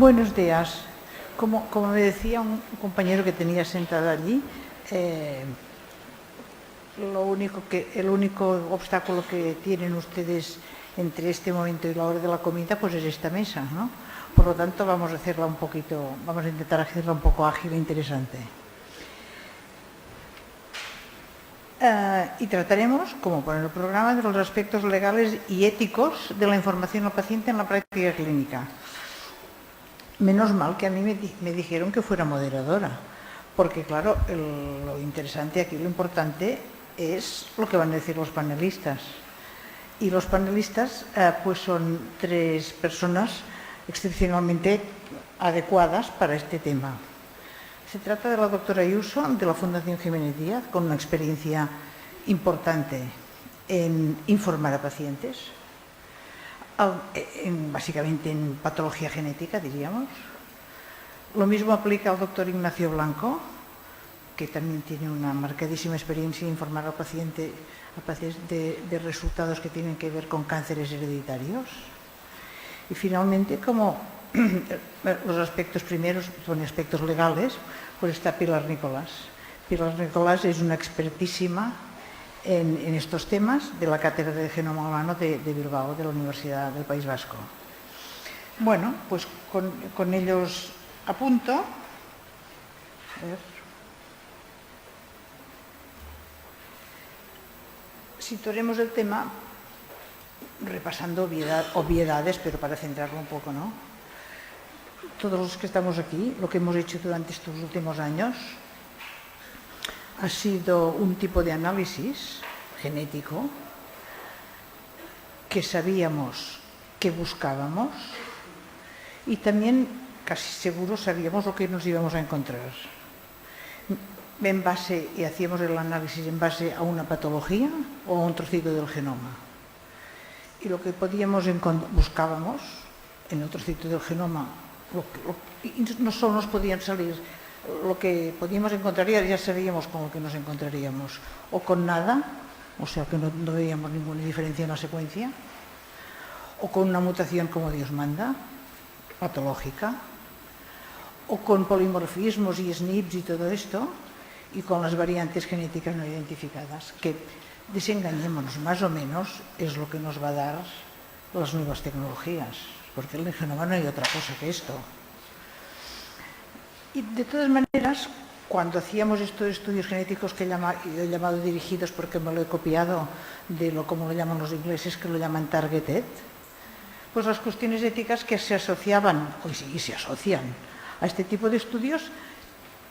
Buenos días. Como me decía un compañero que tenía sentado allí, el único obstáculo que tienen ustedes entre este momento y la hora de la comida, pues es esta mesa, ¿no? Por lo tanto, vamos a intentar hacerla un poco ágil e interesante. Y trataremos, como pone el programa, de los aspectos legales y éticos de la información al paciente en la práctica clínica. Menos mal que a mí me dijeron que fuera moderadora, porque claro, lo interesante aquí, lo importante es lo que van a decir los panelistas. Y los panelistas pues son 3 personas excepcionalmente adecuadas para este tema. Se trata de la doctora Ayuso, de la Fundación Jiménez Díaz, con una experiencia importante en informar a pacientes, básicamente en patología genética, diríamos. Lo mismo aplica al doctor Ignacio Blanco, que también tiene una marcadísima experiencia en informar al paciente de resultados que tienen que ver con cánceres hereditarios. Y finalmente, como los aspectos primeros son aspectos legales, pues está Pilar Nicolás. Pilar Nicolás es una expertísima en estos temas de la Cátedra de Genoma Humano de Bilbao, de la Universidad del País Vasco. Bueno, pues con ellos a punto. A ver. Situaremos el tema repasando obviedades, pero para centrarlo un poco, ¿no? Todos los que estamos aquí, lo que hemos hecho durante estos últimos años ha sido un tipo de análisis genético que sabíamos que buscábamos y también casi seguro sabíamos lo que nos íbamos a encontrar. Y hacíamos el análisis en base a una patología o a un trocito del genoma. Y lo que buscábamos en el trocito del genoma, no solo nos podían salir lo que podíamos encontrar, ya sabíamos con lo que nos encontraríamos, o con nada, o sea que no veíamos ninguna diferencia en la secuencia, o con una mutación como Dios manda, patológica, o con polimorfismos y SNPs y todo esto, y con las variantes genéticas no identificadas, que, desengañémonos, más o menos es lo que nos va a dar las nuevas tecnologías, porque en el genoma no hay otra cosa que esto. Y de todas maneras, cuando hacíamos estos estudios genéticos que he llamado dirigidos, porque me lo he copiado como lo llaman los ingleses, que lo llaman targeted, pues las cuestiones éticas que se asociaban, y se asocian a este tipo de estudios,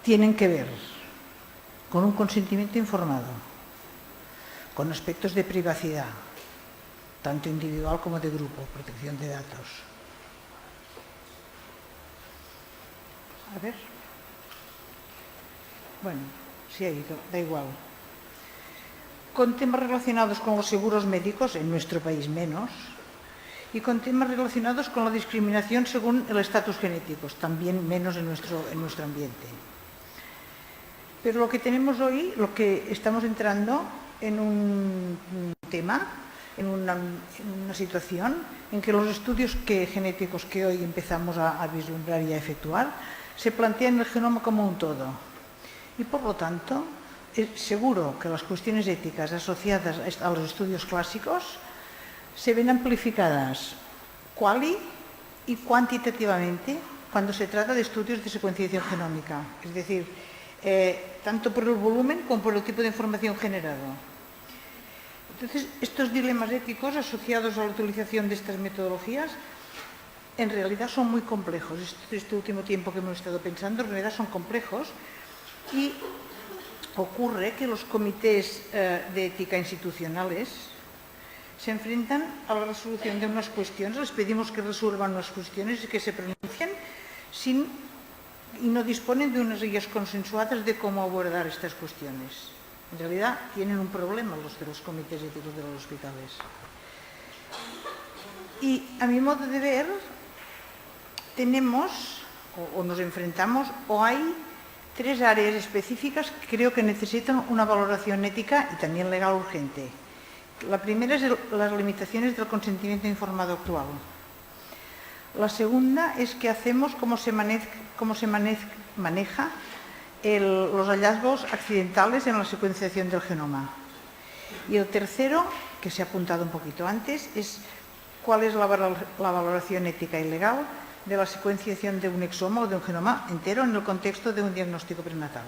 tienen que ver con un consentimiento informado, con aspectos de privacidad, tanto individual como de grupo, protección de datos. A ver. Bueno, sí ha ido, da igual. Con temas relacionados con los seguros médicos, en nuestro país menos, y con temas relacionados con la discriminación según el estatus genético, también menos en nuestro ambiente. Pero lo que tenemos hoy, lo que estamos entrando en un tema, en una situación en que los estudios genéticos que hoy empezamos a vislumbrar y a efectuar se plantean el genoma como un todo. Y por lo tanto, es seguro que las cuestiones éticas asociadas a los estudios clásicos se ven amplificadas cuali y cuantitativamente cuando se trata de estudios de secuenciación genómica, es decir, tanto por el volumen como por el tipo de información generado. Entonces, estos dilemas éticos asociados a la utilización de estas metodologías en realidad son muy complejos. Este último tiempo que hemos estado pensando, en realidad son complejos y ocurre que los comités de ética institucionales se enfrentan a la resolución de unas cuestiones, les pedimos que resuelvan unas cuestiones y que se pronuncien y no disponen de unas guías consensuadas de cómo abordar estas cuestiones. En realidad tienen un problema los de los comités éticos de los hospitales. Y a mi modo de ver, tenemos o nos enfrentamos o hay 3 áreas específicas que creo que necesitan una valoración ética y también legal urgente. La primera es las limitaciones del consentimiento informado actual. La segunda es qué hacemos, cómo se maneja los hallazgos accidentales en la secuenciación del genoma. Y el tercero, que se ha apuntado un poquito antes, es cuál es la valoración ética y legal de la secuenciación de un exoma o de un genoma entero en el contexto de un diagnóstico prenatal.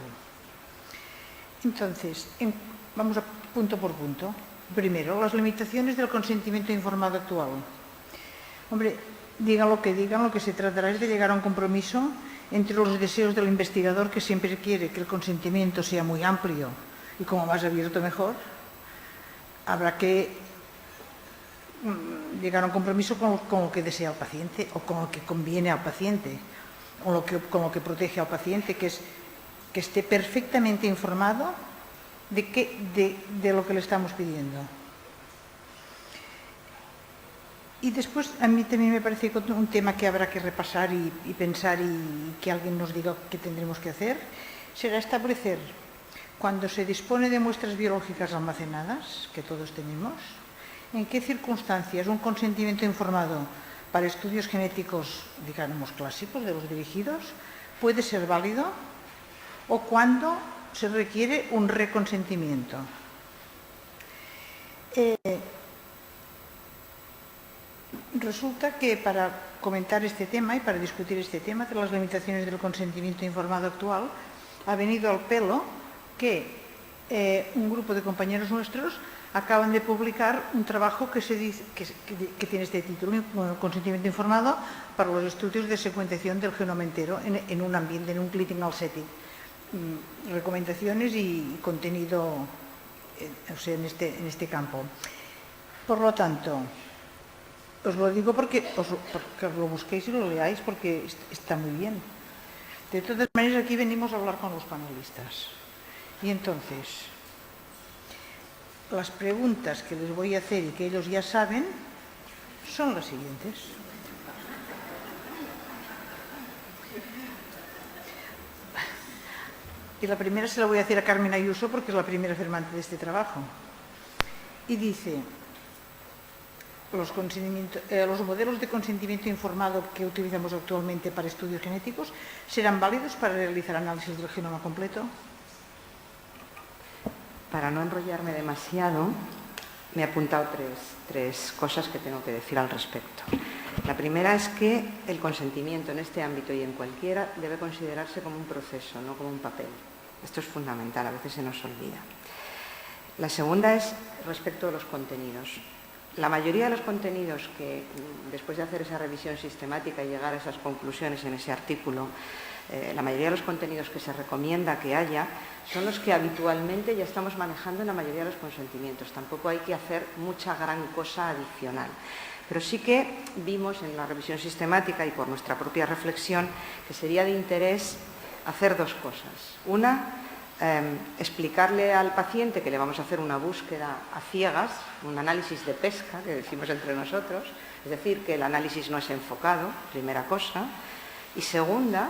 Entonces, vamos a punto por punto. Primero, las limitaciones del consentimiento informado actual. Hombre, digan lo que se tratará es de llegar a un compromiso entre los deseos del investigador, que siempre quiere que el consentimiento sea muy amplio y como más abierto mejor. Habrá que llegar a un compromiso con lo que desea el paciente o con lo que conviene al paciente, con lo que protege al paciente, que es que esté perfectamente informado de lo que le estamos pidiendo. Y después, a mí también me parece que un tema que habrá que repasar y pensar y que alguien nos diga qué tendremos que hacer, será establecer, cuando se dispone de muestras biológicas almacenadas, que todos tenemos, en qué circunstancias un consentimiento informado para estudios genéticos, digamos, clásicos, de los dirigidos, puede ser válido o cuándo se requiere un reconsentimiento. Resulta que para comentar este tema y para discutir este tema de las limitaciones del consentimiento informado actual, ha venido al pelo que un grupo de compañeros nuestros acaban de publicar un trabajo que tiene este título, Consentimiento informado para los estudios de secuenciación del genoma entero en un ambiente, en un clinical setting. Recomendaciones y contenido en este campo. Por lo tanto, os lo digo porque lo busquéis y lo leáis, porque está muy bien. De todas maneras, aquí venimos a hablar con los panelistas. Y entonces, las preguntas que les voy a hacer y que ellos ya saben son las siguientes. Y la primera se la voy a hacer a Carmen Ayuso porque es la primera firmante de este trabajo. Y dice, los modelos de consentimiento informado que utilizamos actualmente para estudios genéticos serán válidos para realizar análisis del genoma completo. Para no enrollarme demasiado, me he apuntado tres cosas que tengo que decir al respecto. La primera es que el consentimiento en este ámbito y en cualquiera debe considerarse como un proceso, no como un papel. Esto es fundamental, a veces se nos olvida. La segunda es respecto a los contenidos. La mayoría de los contenidos que, después de hacer esa revisión sistemática y llegar a esas conclusiones en ese artículo, la mayoría de los contenidos que se recomienda que haya son los que habitualmente ya estamos manejando en la mayoría de los consentimientos. Tampoco hay que hacer mucha gran cosa adicional. Pero sí que vimos en la revisión sistemática y por nuestra propia reflexión que sería de interés hacer dos cosas. Una, explicarle al paciente que le vamos a hacer una búsqueda a ciegas, un análisis de pesca, que decimos entre nosotros, es decir, que el análisis no es enfocado, primera cosa. Y segunda,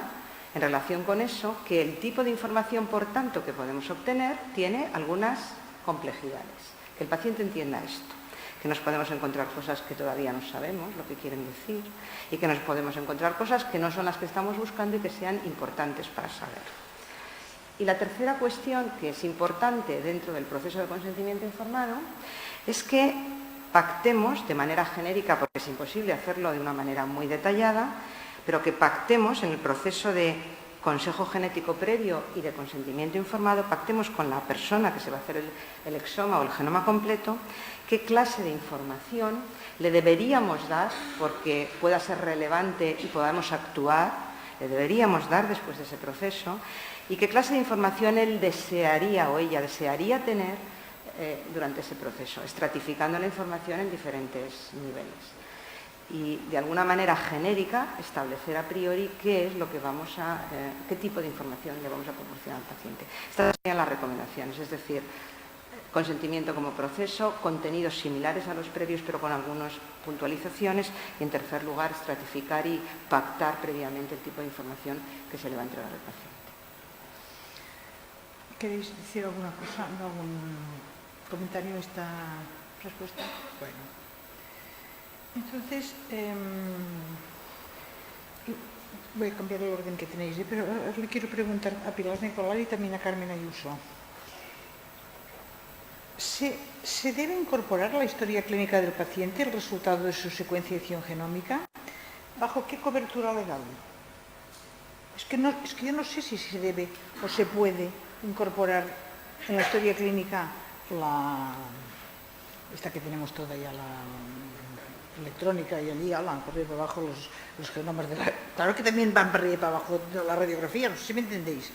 en relación con eso, que el tipo de información, por tanto, que podemos obtener tiene algunas complejidades. Que el paciente entienda esto, que nos podemos encontrar cosas que todavía no sabemos lo que quieren decir y que nos podemos encontrar cosas que no son las que estamos buscando y que sean importantes para saber. Y la tercera cuestión, que es importante dentro del proceso de consentimiento informado, es que pactemos de manera genérica, porque es imposible hacerlo de una manera muy detallada, pero que pactemos en el proceso de consejo genético previo y de consentimiento informado, pactemos con la persona que se va a hacer el exoma o el genoma completo, qué clase de información le deberíamos dar, porque pueda ser relevante y podamos actuar, le deberíamos dar después de ese proceso, y qué clase de información él desearía o ella desearía tener durante ese proceso, estratificando la información en diferentes niveles. Y de alguna manera genérica establecer a priori qué es lo que qué tipo de información le vamos a proporcionar al paciente. Estas serían las recomendaciones, es decir, consentimiento como proceso, contenidos similares a los previos pero con algunas puntualizaciones y en tercer lugar estratificar y pactar previamente el tipo de información que se le va a entregar al paciente. ¿Queréis decir alguna cosa, algún comentario a esta respuesta? Bueno. Entonces, Voy a cambiar el orden que tenéis, pero le quiero preguntar a Pilar Nicolar y también a Carmen Ayuso. ¿Se debe incorporar a la historia clínica del paciente el resultado de su secuenciación genómica? ¿Bajo qué cobertura legal? Es que yo no sé si se debe o se puede incorporar en la historia clínica esta que tenemos toda ya, la electrónica, y allí hablan por ahí para abajo los genomas de la... Claro que también van para arriba y para abajo de la radiografía, no sé si me entendéis.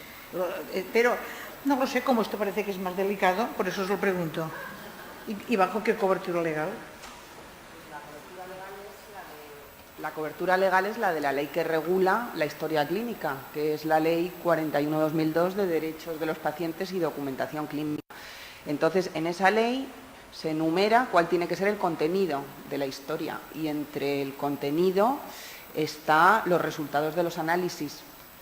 Pero no lo sé, como esto parece que es más delicado, por eso os lo pregunto. ¿Y bajo qué cobertura legal? La cobertura legal es la de la ley que regula la historia clínica, que es la Ley 41/2002 de Derechos de los Pacientes y Documentación Clínica. Entonces, en esa ley se enumera cuál tiene que ser el contenido de la historia, y entre el contenido están los resultados de los análisis,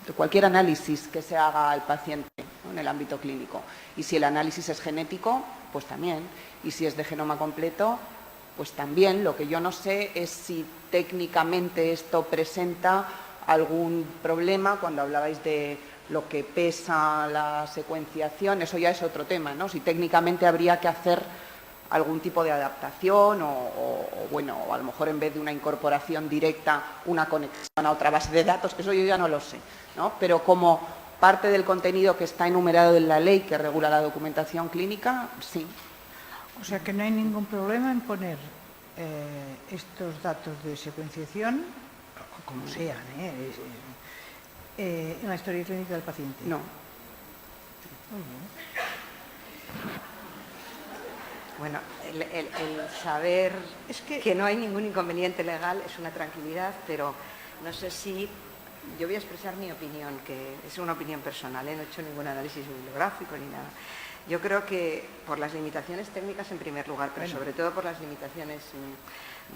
de cualquier análisis que se haga al paciente, ¿no?, en el ámbito clínico. Y si el análisis es genético, pues también. Y si es de genoma completo, pues también. Lo que yo no sé es si técnicamente esto presenta algún problema. Cuando hablabais de lo que pesa la secuenciación, eso ya es otro tema, ¿no? Si técnicamente habría que hacer algún tipo de adaptación o a lo mejor en vez de una incorporación directa, una conexión a otra base de datos, que eso yo ya no lo sé, ¿no? Pero como parte del contenido que está enumerado en la ley que regula la documentación clínica, sí. O sea que no hay ningún problema en poner estos datos de secuenciación, o como sean, en la historia clínica del paciente. No. Bueno, el saber que no hay ningún inconveniente legal es una tranquilidad, pero no sé si... Yo voy a expresar mi opinión, que es una opinión personal, no he hecho ningún análisis bibliográfico ni nada. Yo creo que por las limitaciones técnicas en primer lugar, pero sobre todo por las limitaciones,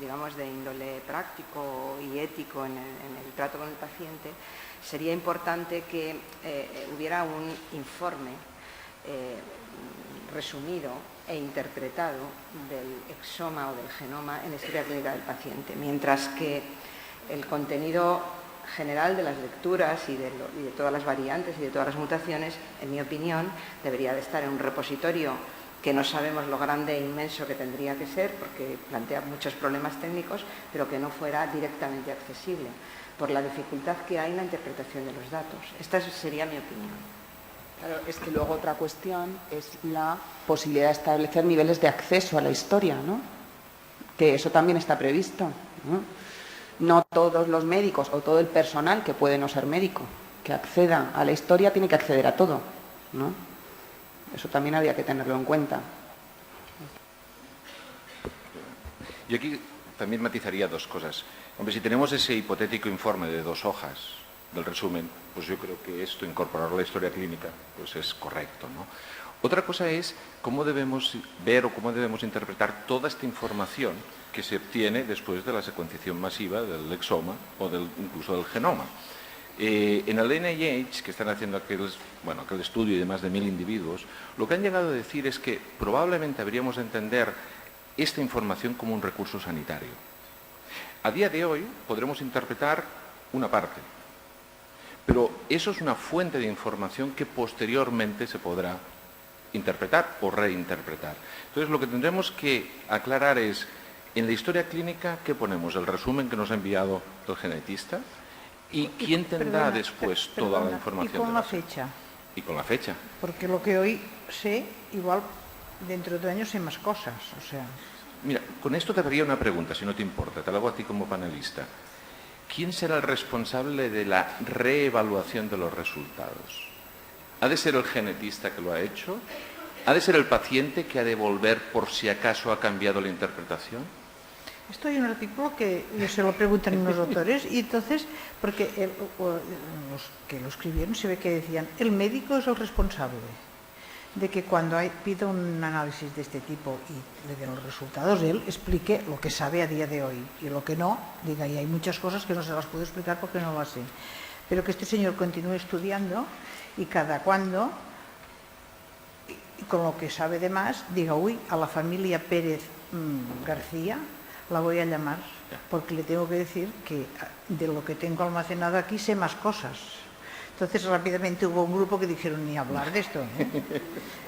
digamos, de índole práctico y ético en el trato con el paciente, sería importante que hubiera un informe resumido e interpretado del exoma o del genoma en la historia clínica del paciente, mientras que el contenido general de las lecturas y de todas las variantes y de todas las mutaciones, en mi opinión, debería de estar en un repositorio que no sabemos lo grande e inmenso que tendría que ser, porque plantea muchos problemas técnicos, pero que no fuera directamente accesible, por la dificultad que hay en la interpretación de los datos. Esta sería mi opinión. Claro, es que luego otra cuestión es la posibilidad de establecer niveles de acceso a la historia, ¿no? Que eso también está previsto, ¿no? No todos los médicos o todo el personal que puede no ser médico, que acceda a la historia, tiene que acceder a todo, ¿no? Eso también habría que tenerlo en cuenta. Yo aquí también matizaría dos cosas. Hombre, si tenemos ese hipotético informe de 2 hojas del resumen, pues yo creo que esto, incorporarlo a la historia clínica, pues es correcto, ¿no? Otra cosa es cómo debemos ver o cómo debemos interpretar toda esta información que se obtiene después de la secuenciación masiva del exoma o incluso del genoma. En el NIH, que están haciendo aquel estudio de más de 1000 individuos, lo que han llegado a decir es que probablemente habríamos de entender esta información como un recurso sanitario. A día de hoy podremos interpretar una parte, pero eso es una fuente de información que posteriormente se podrá interpretar o reinterpretar. Entonces, lo que tendremos que aclarar es, en la historia clínica, ¿qué ponemos? El resumen que nos ha enviado el genetista, y quién tendrá después toda la información. ¿Y con la fecha? Y con la fecha. Porque lo que hoy sé, igual dentro de 2 años sé más cosas, o sea... Mira, con esto te haría una pregunta, si no te importa, te la hago a ti como panelista. ¿Quién será el responsable de la reevaluación de los resultados? ¿Ha de ser el genetista que lo ha hecho? ¿Ha de ser el paciente que ha de volver por si acaso ha cambiado la interpretación? Esto hay un artículo que se lo preguntan unos autores, y entonces, porque los que lo escribieron se ve que decían, el médico es el responsable de que cuando pida un análisis de este tipo y le den los resultados, él explique lo que sabe a día de hoy, y lo que no, diga, y hay muchas cosas que no se las puedo explicar porque no las sé, pero que este señor continúe estudiando y cada cuando, con lo que sabe de más, diga, uy, a la familia Pérez García la voy a llamar porque le tengo que decir que de lo que tengo almacenado aquí sé más cosas. Entonces rápidamente hubo un grupo que dijeron ni hablar de esto.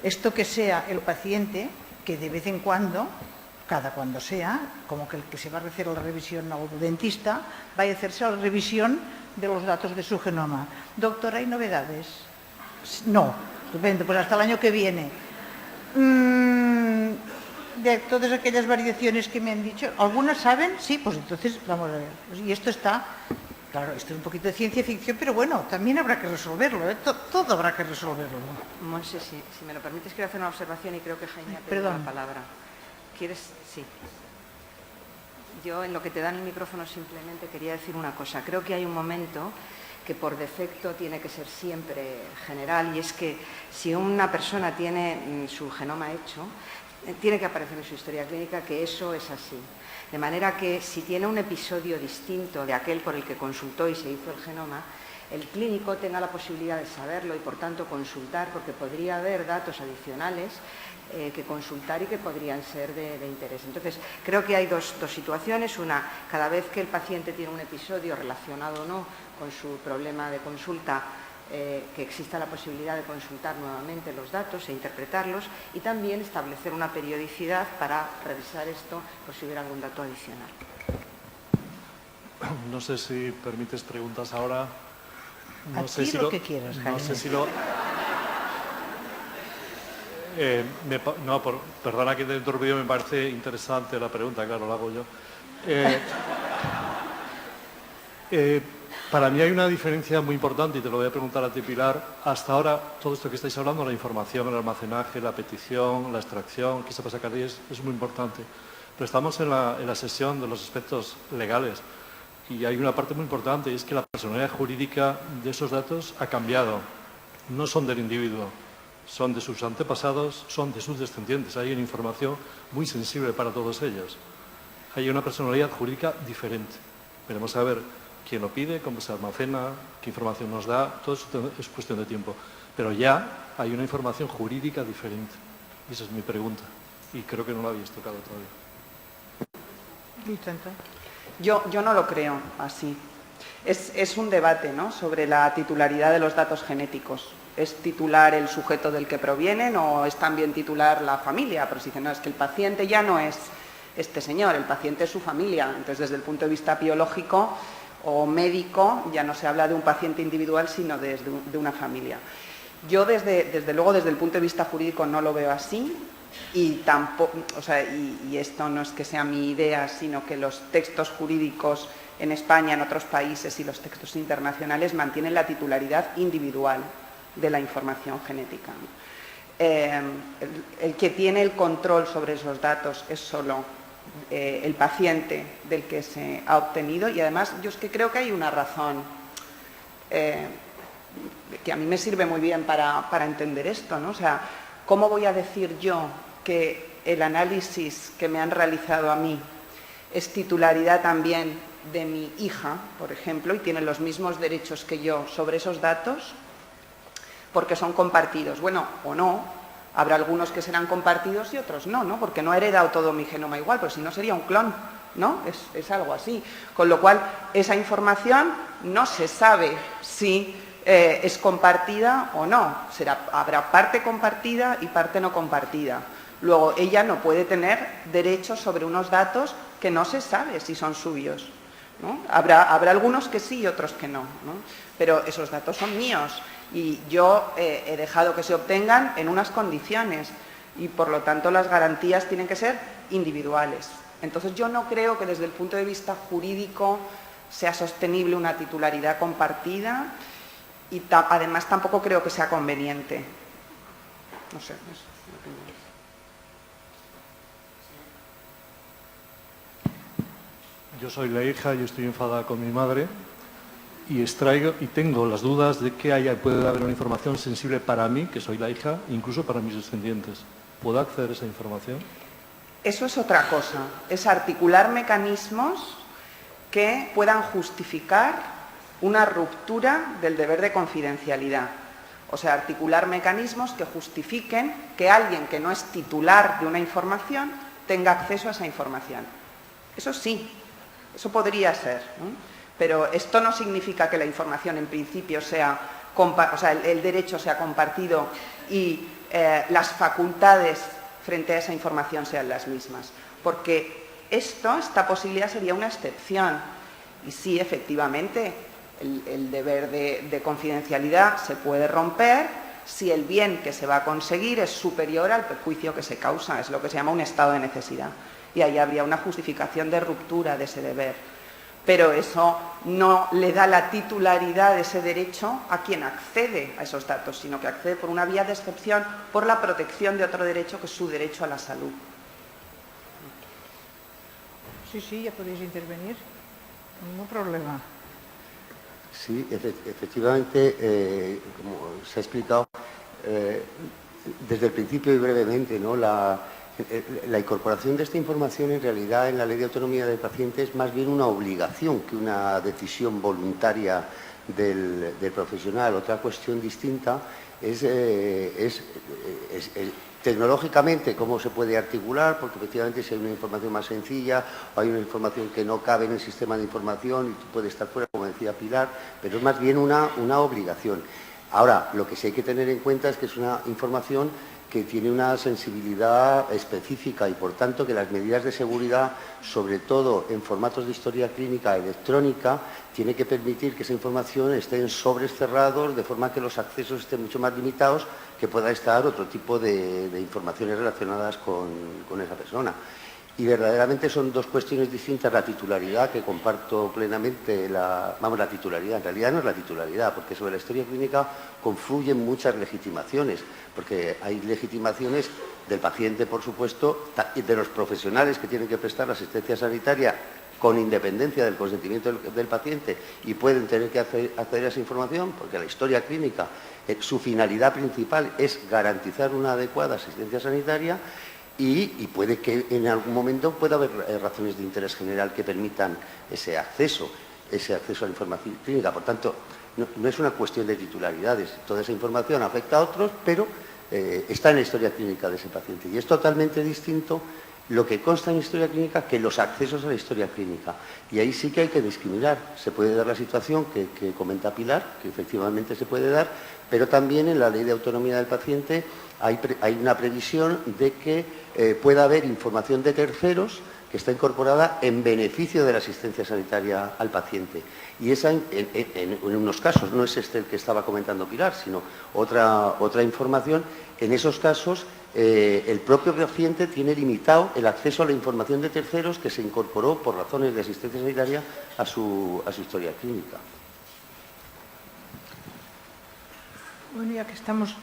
Esto que sea el paciente que de vez en cuando, cada cuando sea, como que el que se va a hacer la revisión al dentista, vaya a hacerse la revisión de los datos de su genoma. Doctor, ¿hay novedades? No, estupendo, pues hasta el año que viene. De todas aquellas variaciones que me han dicho, ¿algunas saben? Sí, pues entonces vamos a ver. Y esto está, claro, esto es un poquito de ciencia ficción, pero bueno, también habrá que resolverlo, ¿eh? Todo habrá que resolverlo. Monse, si me lo permites, quiero hacer una observación y creo que Jaime ha pedido Perdón. la palabra. ¿Quieres? Sí. Yo, en lo que te dan el micrófono, simplemente quería decir una cosa. Creo que hay un momento que por defecto tiene que ser siempre general, y es que si una persona tiene su genoma hecho, tiene que aparecer en su historia clínica que eso es así. De manera que si tiene un episodio distinto de aquel por el que consultó y se hizo el genoma, el clínico tenga la posibilidad de saberlo y por tanto consultar, porque podría haber datos adicionales que consultar y que podrían ser de interés. Entonces, creo que hay dos situaciones. Una, cada vez que el paciente tiene un episodio relacionado o no con su problema de consulta, que exista la posibilidad de consultar nuevamente los datos e interpretarlos, y también establecer una periodicidad para revisar esto por si hubiera algún dato adicional. No sé si permites preguntas ahora. No sé si lo que quieras, Jaime. No sé si lo... perdona que te he interrumpido, me parece interesante la pregunta, claro, la hago yo. Para mí hay una diferencia muy importante, y te lo voy a preguntar a ti, Pilar. Hasta ahora, todo esto que estáis hablando, la información, el almacenaje, la petición, la extracción, qué se pasa cada día, es muy importante. Pero estamos en la sesión de los aspectos legales, y hay una parte muy importante, y es que la personalidad jurídica de esos datos ha cambiado. No son del individuo, son de sus antepasados, son de sus descendientes. Hay una información muy sensible para todos ellos. Hay una personalidad jurídica diferente. Veremos a ver quién lo pide, cómo se almacena, qué información nos da. Todo eso es cuestión de tiempo. Pero ya hay una información jurídica diferente. Y esa es mi pregunta. Y creo que no la habéis tocado todavía. Yo no lo creo así. Es un debate, ¿no?, sobre la titularidad de los datos genéticos. ¿Es titular el sujeto del que provienen o es también titular la familia? Pero si dicen, no, es que el paciente ya no es este señor, el paciente es su familia. Entonces, desde el punto de vista biológico o médico, ya no se habla de un paciente individual, sino de una familia. Yo, desde luego, desde el punto de vista jurídico no lo veo así. Y tampoco, y esto no es que sea mi idea, sino que los textos jurídicos en España, en otros países y los textos internacionales mantienen la titularidad individual de la información genética. El que tiene el control sobre esos datos es solo el paciente del que se ha obtenido, y además yo es que creo que hay una razón que a mí me sirve muy bien para entender esto, ¿no? O sea, ¿cómo voy a decir yo que el análisis que me han realizado a mí es titularidad también de mi hija, por ejemplo, y tiene los mismos derechos que yo sobre esos datos, porque son compartidos? Bueno, o no, habrá algunos que serán compartidos y otros no, ¿no? Porque no he heredado todo mi genoma igual, pues si no sería un clon, ¿no? Es algo así. Con lo cual, esa información no se sabe si es compartida o no. Habrá parte compartida y parte no compartida. Luego, ella no puede tener derechos sobre unos datos que no se sabe si son suyos, ¿no? Habrá algunos que sí y otros que no, ¿no? Pero esos datos son míos y yo he dejado que se obtengan en unas condiciones y, por lo tanto, las garantías tienen que ser individuales. Entonces, yo no creo que desde el punto de vista jurídico sea sostenible una titularidad compartida y además tampoco creo que sea conveniente. No sé, es mi opinión. Yo soy la hija, yo estoy enfadada con mi madre y tengo las dudas de que puede haber una información sensible para mí, que soy la hija, incluso para mis descendientes. ¿Puedo acceder a esa información? Eso es otra cosa, es articular mecanismos que puedan justificar una ruptura del deber de confidencialidad. O sea, articular mecanismos que justifiquen que alguien que no es titular de una información tenga acceso a esa información. Eso sí, eso podría ser, ¿no? Pero esto no significa que la información en principio sea, o sea, el derecho sea compartido y las facultades frente a esa información sean las mismas. Porque esta posibilidad sería una excepción. Y sí, efectivamente, el deber de confidencialidad se puede romper si el bien que se va a conseguir es superior al perjuicio que se causa. Es lo que se llama un estado de necesidad. Y ahí habría una justificación de ruptura de ese deber. Pero eso no le da la titularidad de ese derecho a quien accede a esos datos, sino que accede por una vía de excepción por la protección de otro derecho, que es su derecho a la salud. Sí, ya podéis intervenir. Ningún problema. Sí, efectivamente, como se ha explicado, desde el principio y brevemente, ¿no? La incorporación de esta información en realidad en la Ley de Autonomía del Paciente es más bien una obligación que una decisión voluntaria del profesional. Otra cuestión distinta es tecnológicamente cómo se puede articular, porque efectivamente si hay una información más sencilla o hay una información que no cabe en el sistema de información y puede estar fuera, como decía Pilar, pero es más bien una obligación. Ahora, lo que sí hay que tener en cuenta es que es una información que tiene una sensibilidad específica y, por tanto, que las medidas de seguridad, sobre todo en formatos de historia clínica electrónica, tiene que permitir que esa información esté en sobres cerrados, de forma que los accesos estén mucho más limitados, que pueda estar otro tipo de informaciones relacionadas con esa persona. Y verdaderamente son dos cuestiones distintas, la titularidad, que comparto plenamente, la titularidad, en realidad no es la titularidad, porque sobre la historia clínica confluyen muchas legitimaciones, porque hay legitimaciones del paciente, por supuesto, y de los profesionales que tienen que prestar la asistencia sanitaria con independencia del consentimiento del paciente y pueden tener que acceder a esa información, porque la historia clínica, su finalidad principal es garantizar una adecuada asistencia sanitaria. Y puede que en algún momento pueda haber razones de interés general que permitan ese acceso a la información clínica. Por tanto, no es una cuestión de titularidades. Toda esa información afecta a otros, pero está en la historia clínica de ese paciente. Y es totalmente distinto lo que consta en historia clínica que los accesos a la historia clínica. Y ahí sí que hay que discriminar. Se puede dar la situación que comenta Pilar, que efectivamente se puede dar, pero también en la Ley de Autonomía del Paciente hay una previsión de que pueda haber información de terceros que está incorporada en beneficio de la asistencia sanitaria al paciente. Y esa, en unos casos, no es este el que estaba comentando Pilar, sino otra información, en esos casos el propio paciente tiene limitado el acceso a la información de terceros que se incorporó por razones de asistencia sanitaria a su historia clínica. Bueno, ya que estamos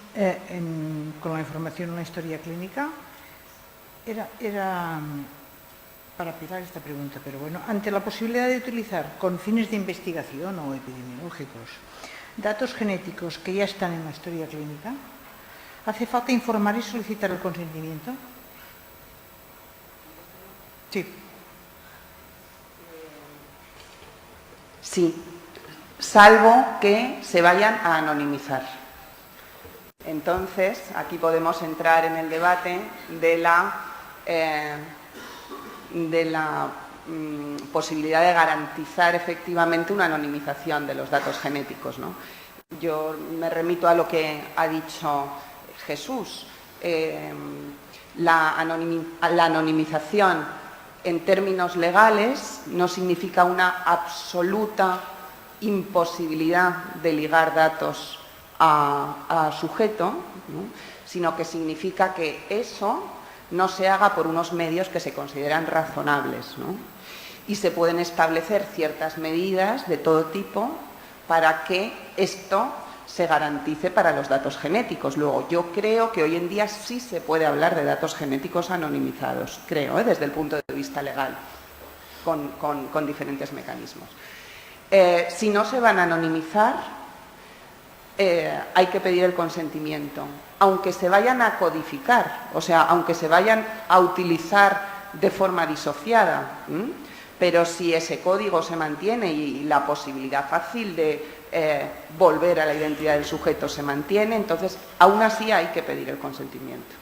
con la información en la historia clínica, era para Pilar esta pregunta, pero bueno, ante la posibilidad de utilizar con fines de investigación o epidemiológicos datos genéticos que ya están en la historia clínica, ¿hace falta informar y solicitar el consentimiento? Sí. Sí, salvo que se vayan a anonimizar. Entonces, aquí podemos entrar en el debate de la posibilidad de garantizar efectivamente una anonimización de los datos genéticos, ¿no? Yo me remito a lo que ha dicho Jesús. La anonimización en términos legales no significa una absoluta imposibilidad de ligar datos a sujeto, ¿no? Sino que significa que eso no se haga por unos medios que se consideran razonables, ¿no? Y se pueden establecer ciertas medidas de todo tipo para que esto se garantice para los datos genéticos. Luego, yo creo que hoy en día sí se puede hablar de datos genéticos anonimizados, creo, desde el punto de vista legal, con diferentes mecanismos. Si no se van a anonimizar, hay que pedir el consentimiento, aunque se vayan a codificar, o sea, aunque se vayan a utilizar de forma disociada, pero si ese código se mantiene y la posibilidad fácil de volver a la identidad del sujeto se mantiene, entonces aún así hay que pedir el consentimiento.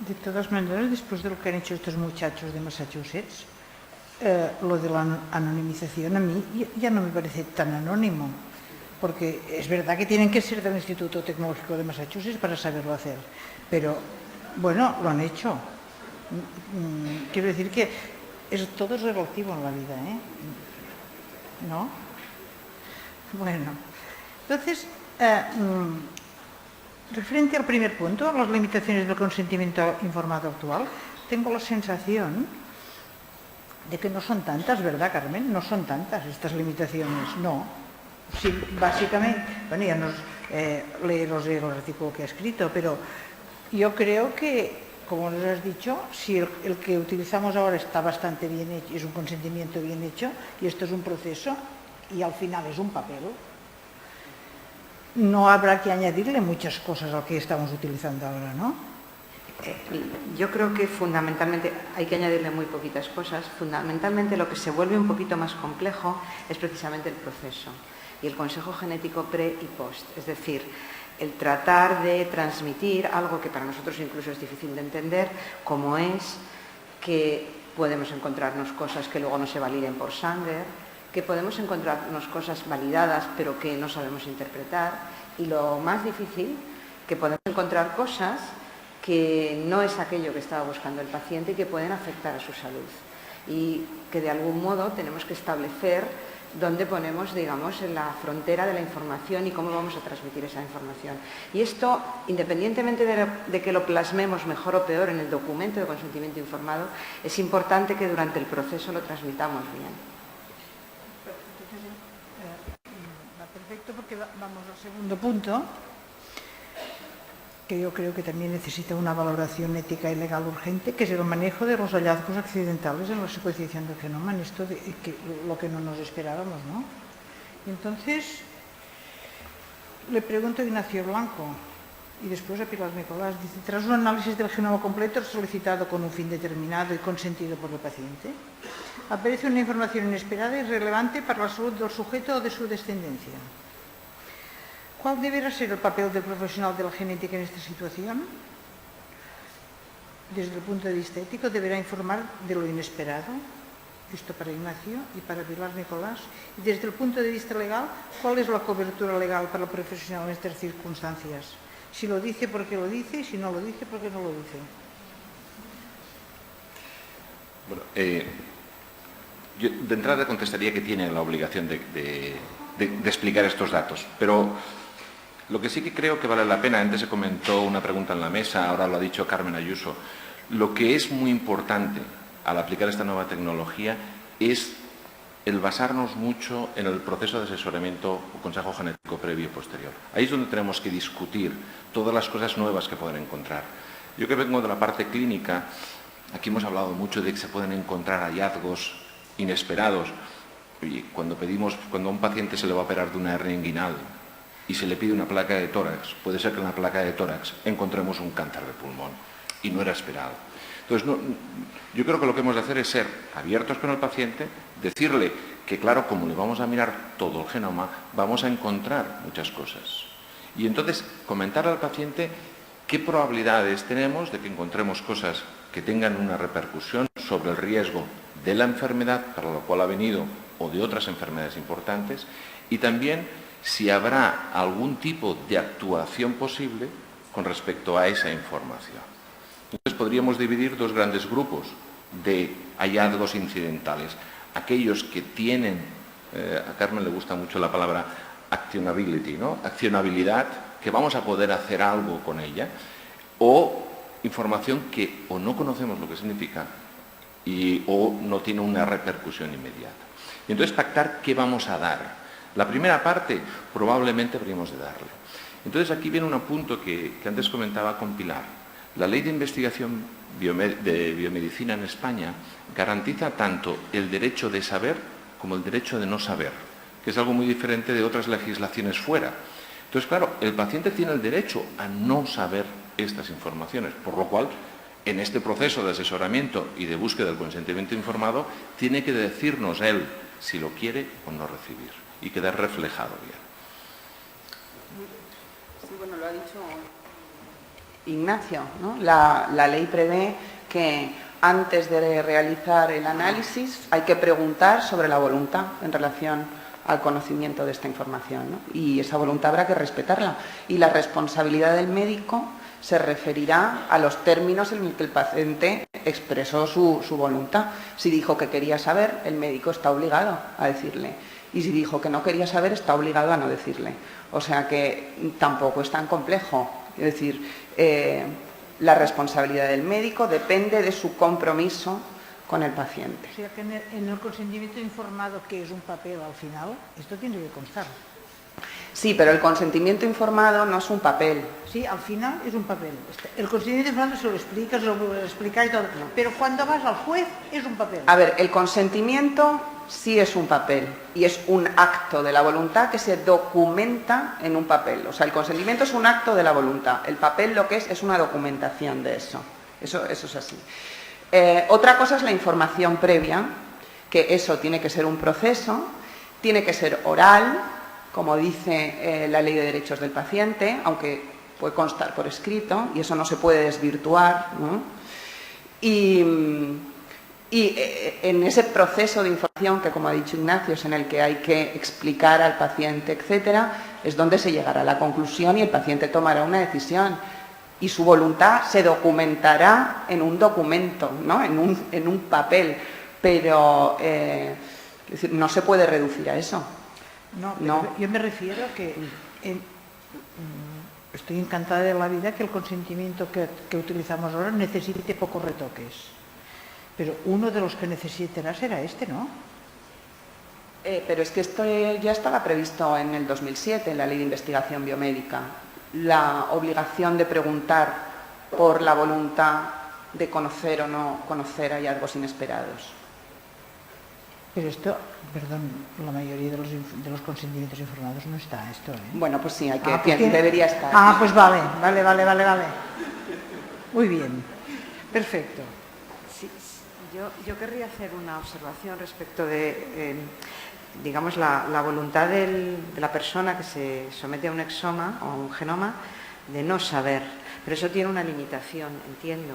De todas maneras, después de lo que han hecho estos muchachos de Massachusetts, lo de la anonimización a mí ya no me parece tan anónimo, porque es verdad que tienen que ser del Instituto Tecnológico de Massachusetts para saberlo hacer, pero bueno, lo han hecho. Quiero decir que todo es relativo en la vida, ¿eh? ¿No? Bueno, entonces, referente al primer punto, a las limitaciones del consentimiento informado actual, tengo la sensación de que no son tantas, ¿verdad, Carmen? No son tantas estas limitaciones, no. Sí, básicamente, bueno, ya nos leeros el artículo que ha escrito, pero yo creo que, como nos has dicho, si el que utilizamos ahora está bastante bien hecho, es un consentimiento bien hecho, y esto es un proceso, y al final es un papel, no habrá que añadirle muchas cosas al que estamos utilizando ahora, ¿no? Yo creo que fundamentalmente hay que añadirle muy poquitas cosas. Fundamentalmente lo que se vuelve un poquito más complejo es precisamente el proceso y el consejo genético pre y post. Es decir, el tratar de transmitir algo que para nosotros incluso es difícil de entender, como es que podemos encontrarnos cosas que luego no se validen por Sanger, que podemos encontrarnos cosas validadas pero que no sabemos interpretar, y lo más difícil, que podemos encontrar cosas que no es aquello que estaba buscando el paciente y que pueden afectar a su salud. Y que de algún modo tenemos que establecer dónde ponemos, digamos, en la frontera de la información y cómo vamos a transmitir esa información. Y esto, independientemente de que lo plasmemos mejor o peor en el documento de consentimiento informado, es importante que durante el proceso lo transmitamos bien. Va perfecto, porque vamos al segundo punto, que yo creo que también necesita una valoración ética y legal urgente, que es el manejo de los hallazgos accidentales en la secuenciación del genoma, en esto lo que no nos esperábamos, ¿no? Y entonces, le pregunto a Ignacio Blanco y después a Pilar Nicolás, dice, tras un análisis del genoma completo solicitado con un fin determinado y consentido por el paciente, aparece una información inesperada y relevante para la salud del sujeto o de su descendencia. ¿Cuál deberá ser el papel del profesional de la genética en esta situación? Desde el punto de vista ético, deberá informar de lo inesperado, esto para Ignacio y para Pilar Nicolás. Y desde el punto de vista legal, ¿cuál es la cobertura legal para el profesional en estas circunstancias? Si lo dice, ¿por qué lo dice? Y si no lo dice, ¿por qué no lo dice? Bueno, yo de entrada contestaría que tiene la obligación de explicar estos datos, pero lo que sí que creo que vale la pena, antes se comentó una pregunta en la mesa, ahora lo ha dicho Carmen Ayuso, lo que es muy importante al aplicar esta nueva tecnología es el basarnos mucho en el proceso de asesoramiento o consejo genético previo y posterior. Ahí es donde tenemos que discutir todas las cosas nuevas que pueden encontrar. Yo que vengo de la parte clínica, aquí hemos hablado mucho de que se pueden encontrar hallazgos inesperados. Y cuando a un paciente se le va a operar de una hernia inguinal y se le pide una placa de tórax, puede ser que en la placa de tórax encontremos un cáncer de pulmón y no era esperado. Entonces, yo creo que lo que hemos de hacer es ser abiertos con el paciente, decirle que, claro, como le vamos a mirar todo el genoma, vamos a encontrar muchas cosas. Y entonces, comentar al paciente qué probabilidades tenemos de que encontremos cosas que tengan una repercusión sobre el riesgo de la enfermedad para la cual ha venido o de otras enfermedades importantes, y también si habrá algún tipo de actuación posible con respecto a esa información. Entonces podríamos dividir dos grandes grupos de hallazgos incidentales. Aquellos que tienen, a Carmen le gusta mucho la palabra actionability, ¿no? Accionabilidad, que vamos a poder hacer algo con ella, o información que o no conocemos lo que significa o no tiene una repercusión inmediata. Y entonces pactar qué vamos a dar. La primera parte probablemente habríamos de darle. Entonces aquí viene un punto que antes comentaba con Pilar. La ley de investigación de biomedicina en España garantiza tanto el derecho de saber como el derecho de no saber, que es algo muy diferente de otras legislaciones fuera. Entonces, claro, el paciente tiene el derecho a no saber estas informaciones, por lo cual, en este proceso de asesoramiento y de búsqueda del consentimiento informado, tiene que decirnos él si lo quiere o no recibir y quedar reflejado bien. Sí, bueno, lo ha dicho Ignacio, ¿no? La ley prevé que antes de realizar el análisis hay que preguntar sobre la voluntad en relación al conocimiento de esta información, ¿no? Y esa voluntad habrá que respetarla. Y la responsabilidad del médico se referirá a los términos en los que el paciente expresó su voluntad. Si dijo que quería saber, el médico está obligado a decirle. Y si dijo que no quería saber, está obligado a no decirle. O sea que tampoco es tan complejo. Es decir, la responsabilidad del médico depende de su compromiso con el paciente. O sea que en el consentimiento informado, que es un papel al final, esto tiene que constar. Sí, pero el consentimiento informado no es un papel. Sí, al final es un papel. El consentimiento informado se lo explica, se lo vuelve a explicar y todo. Pero cuando vas al juez es un papel. A ver, el consentimiento sí es un papel y es un acto de la voluntad que se documenta en un papel. O sea, el consentimiento es un acto de la voluntad. El papel lo que es una documentación de eso. Eso es así. Otra cosa es la información previa, que eso tiene que ser un proceso, tiene que ser oral, como dice la Ley de Derechos del Paciente, aunque puede constar por escrito, y eso no se puede desvirtuar, ¿no? Y en ese proceso de información, que como ha dicho Ignacio, es en el que hay que explicar al paciente, etcétera, es donde se llegará a la conclusión y el paciente tomará una decisión. Y su voluntad se documentará en un documento, ¿no? en un papel, pero es decir, no se puede reducir a eso. No. Yo me refiero a que estoy encantada de la vida que el consentimiento que utilizamos ahora necesite pocos retoques. Pero uno de los que necesitará será este, ¿no? Pero es que esto ya estaba previsto en el 2007, en la Ley de Investigación Biomédica. La obligación de preguntar por la voluntad de conocer o no conocer hallazgos inesperados. Pero esto, perdón, la mayoría de los consentimientos informados no está esto, ¿eh? Bueno, pues sí, debería estar. Pues vale. Muy bien, perfecto. Sí, yo querría hacer una observación respecto de, digamos, la voluntad de la persona que se somete a un exoma o a un genoma de no saber. Pero eso tiene una limitación, entiendo,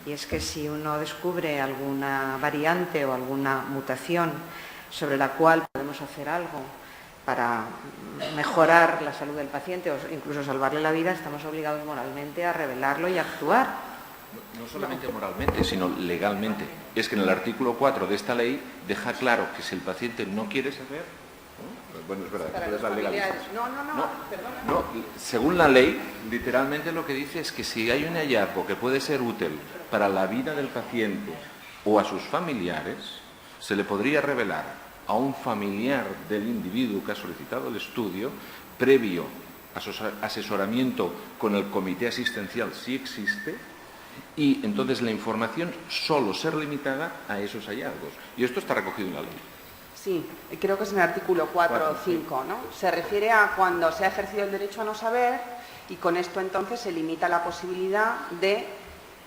y es que si uno descubre alguna variante o alguna mutación sobre la cual podemos hacer algo para mejorar la salud del paciente o incluso salvarle la vida, estamos obligados moralmente a revelarlo y a actuar. No solamente moralmente, sino legalmente. Es que en el artículo 4 de esta ley deja claro que si el paciente no quiere saber, ¿no? Bueno, es verdad, es la legalidad. No, según la ley, literalmente lo que dice es que si hay un hallazgo que puede ser útil para la vida del paciente o a sus familiares, se le podría revelar a un familiar del individuo que ha solicitado el estudio, previo asesoramiento con el comité asistencial, si existe, y entonces la información solo ser limitada a esos hallazgos. Y esto está recogido en la ley. Sí, creo que es en el artículo 4 o 5, ¿no? Se refiere a cuando se ha ejercido el derecho a no saber y con esto entonces se limita la posibilidad de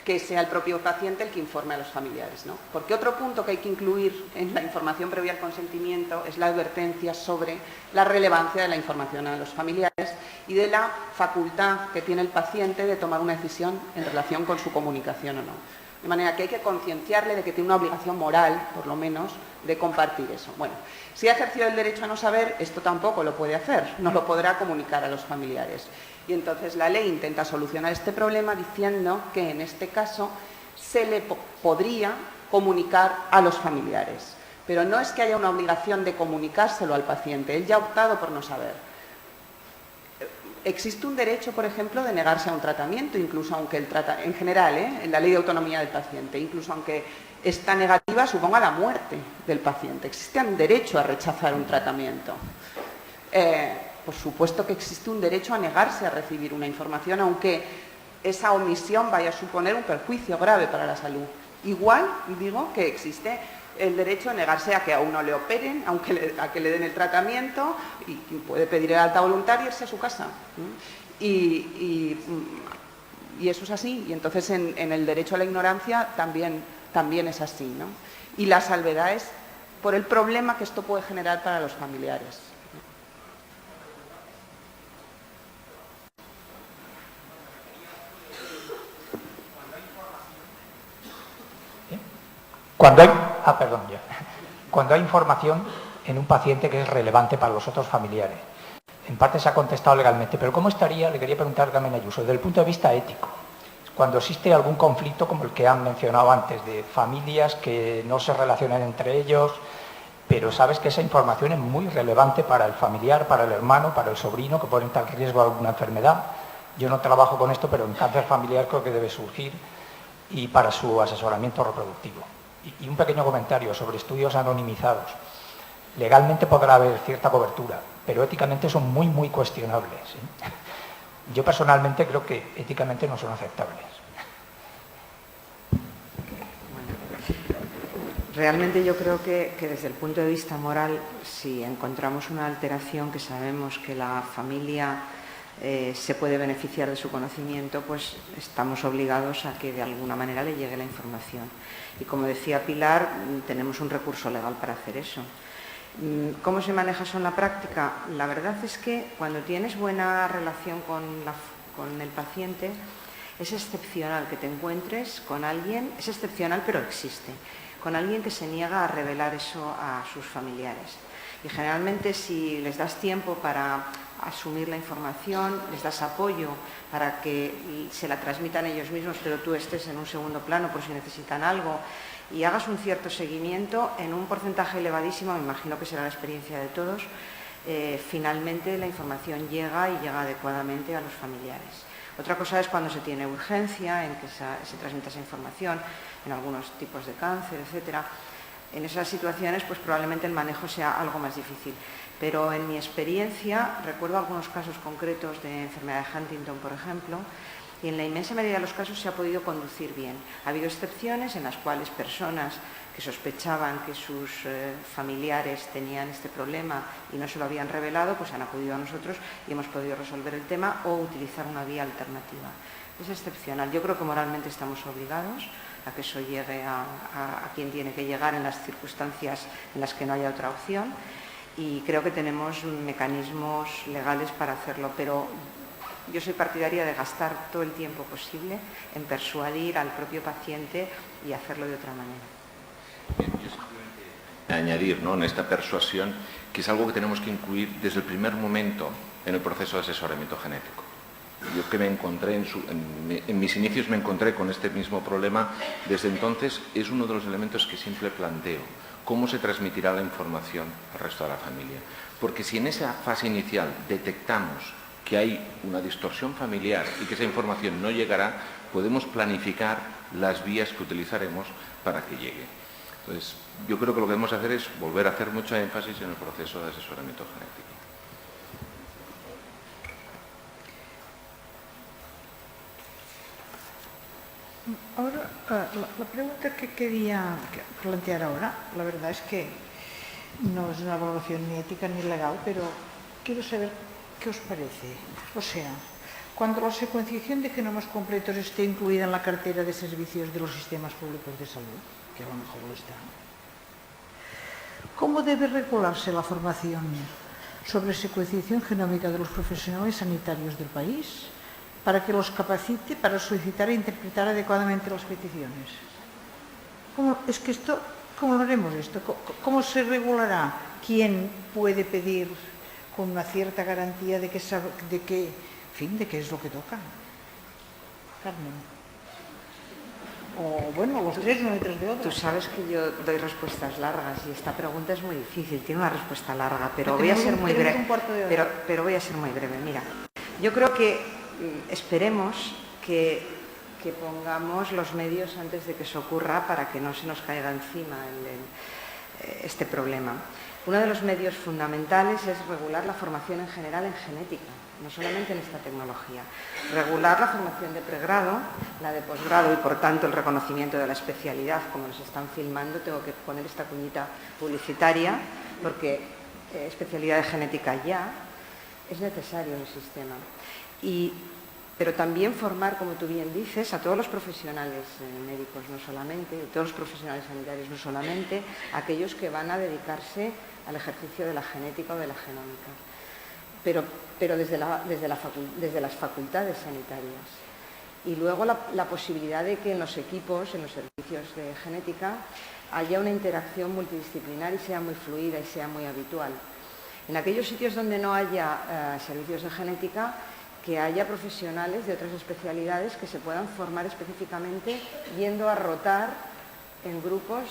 que sea el propio paciente el que informe a los familiares, ¿no? Porque otro punto que hay que incluir en la información previa al consentimiento es la advertencia sobre la relevancia de la información a los familiares y de la facultad que tiene el paciente de tomar una decisión en relación con su comunicación o no. De manera que hay que concienciarle de que tiene una obligación moral, por lo menos, de compartir eso. Bueno, si ha ejercido el derecho a no saber, esto tampoco lo puede hacer, no lo podrá comunicar a los familiares. Y entonces la ley intenta solucionar este problema diciendo que en este caso se le podría comunicar a los familiares. Pero no es que haya una obligación de comunicárselo al paciente, él ya ha optado por no saber. Existe un derecho, por ejemplo, de negarse a un tratamiento, incluso aunque en general, en la Ley de Autonomía del Paciente, incluso aunque esta negativa suponga la muerte del paciente. Existe un derecho a rechazar un tratamiento. Por supuesto que existe un derecho a negarse a recibir una información, aunque esa omisión vaya a suponer un perjuicio grave para la salud. Igual, digo, que existe el derecho a negarse a que a uno le operen, a que le den el tratamiento, y puede pedir el alta voluntaria y irse a su casa. Y eso es así. Y entonces en el derecho a la ignorancia también es así, ¿no? Y la salvedad es por el problema que esto puede generar para los familiares. Cuando hay información en un paciente que es relevante para los otros familiares. En parte se ha contestado legalmente, pero ¿cómo estaría? Le quería preguntar a Carmen Ayuso, desde el punto de vista ético. Cuando existe algún conflicto, como el que han mencionado antes, de familias que no se relacionan entre ellos, pero sabes que esa información es muy relevante para el familiar, para el hermano, para el sobrino, que pueden estar en riesgo de alguna enfermedad. Yo no trabajo con esto, pero en cáncer familiar creo que debe surgir, y para su asesoramiento reproductivo. Y un pequeño comentario sobre estudios anonimizados. Legalmente podrá haber cierta cobertura, pero éticamente son muy, muy cuestionables, ¿sí? Yo personalmente creo que éticamente no son aceptables. Realmente yo creo que desde el punto de vista moral, si encontramos una alteración que sabemos que la familia se puede beneficiar de su conocimiento, pues estamos obligados a que de alguna manera le llegue la información. Y como decía Pilar, tenemos un recurso legal para hacer eso. ¿Cómo se maneja eso en la práctica? La verdad es que cuando tienes buena relación con el paciente, es excepcional que te encuentres con alguien, es excepcional pero existe, con alguien que se niega a revelar eso a sus familiares. Y generalmente si les das tiempo para asumir la información, les das apoyo para que se la transmitan ellos mismos, pero tú estés en un segundo plano por si necesitan algo, y hagas un cierto seguimiento, en un porcentaje elevadísimo, me imagino que será la experiencia de todos, finalmente la información llega y llega adecuadamente a los familiares. Otra cosa es cuando se tiene urgencia en que se transmita esa información, en algunos tipos de cáncer, etcétera. En esas situaciones, pues probablemente el manejo sea algo más difícil. Pero en mi experiencia, recuerdo algunos casos concretos de enfermedad de Huntington, por ejemplo, y en la inmensa mayoría de los casos se ha podido conducir bien. Ha habido excepciones en las cuales personas que sospechaban que sus familiares tenían este problema y no se lo habían revelado, pues han acudido a nosotros y hemos podido resolver el tema o utilizar una vía alternativa. Es excepcional. Yo creo que moralmente estamos obligados a que eso llegue a quien tiene que llegar en las circunstancias en las que no haya otra opción, y creo que tenemos mecanismos legales para hacerlo, pero yo soy partidaria de gastar todo el tiempo posible en persuadir al propio paciente y hacerlo de otra manera. Bien, yo simplemente añadir, ¿no?, en esta persuasión, que es algo que tenemos que incluir desde el primer momento en el proceso de asesoramiento genético. Yo que me encontré, en mis inicios me encontré con este mismo problema, desde entonces es uno de los elementos que siempre planteo. ¿Cómo se transmitirá la información al resto de la familia? Porque si en esa fase inicial detectamos que hay una distorsión familiar y que esa información no llegará, podemos planificar las vías que utilizaremos para que llegue. Entonces, yo creo que lo que debemos hacer es volver a hacer mucho énfasis en el proceso de asesoramiento genético. Ahora, la pregunta que quería plantear ahora, la verdad es que no es una valoración ni ética ni legal, pero quiero saber qué os parece. O sea, cuando la secuenciación de genomas completos esté incluida en la cartera de servicios de los sistemas públicos de salud, que a lo mejor lo está, ¿cómo debe regularse la formación sobre secuenciación genómica de los profesionales sanitarios del país para que los capacite para solicitar e interpretar adecuadamente las peticiones? ¿Cómo lo haremos esto? ¿Cómo se regulará quién puede pedir con una cierta garantía de que es lo que toca? Carmen. O bueno, los tres, uno detrás de otro. Tú sabes que yo doy respuestas largas y esta pregunta es muy difícil, tiene una respuesta larga, pero voy a ser muy breve. Pero voy a ser muy breve. Mira, yo creo que esperemos que pongamos los medios antes de que eso ocurra para que no se nos caiga encima este problema. Uno de los medios fundamentales es regular la formación en general en genética, no solamente en esta tecnología. Regular la formación de pregrado, la de posgrado y, por tanto, el reconocimiento de la especialidad. Como nos están filmando, tengo que poner esta cuñita publicitaria, porque especialidad de genética ya es necesario en el sistema. Pero también formar, como tú bien dices, a todos los profesionales médicos, no solamente, a todos los profesionales sanitarios, no solamente, aquellos que van a dedicarse al ejercicio de la genética o de la genómica, pero desde las facultades sanitarias. Y luego la posibilidad de que en los equipos, en los servicios de genética, haya una interacción multidisciplinar y sea muy fluida y sea muy habitual. En aquellos sitios donde no haya servicios de genética, que haya profesionales de otras especialidades que se puedan formar específicamente yendo a rotar en grupos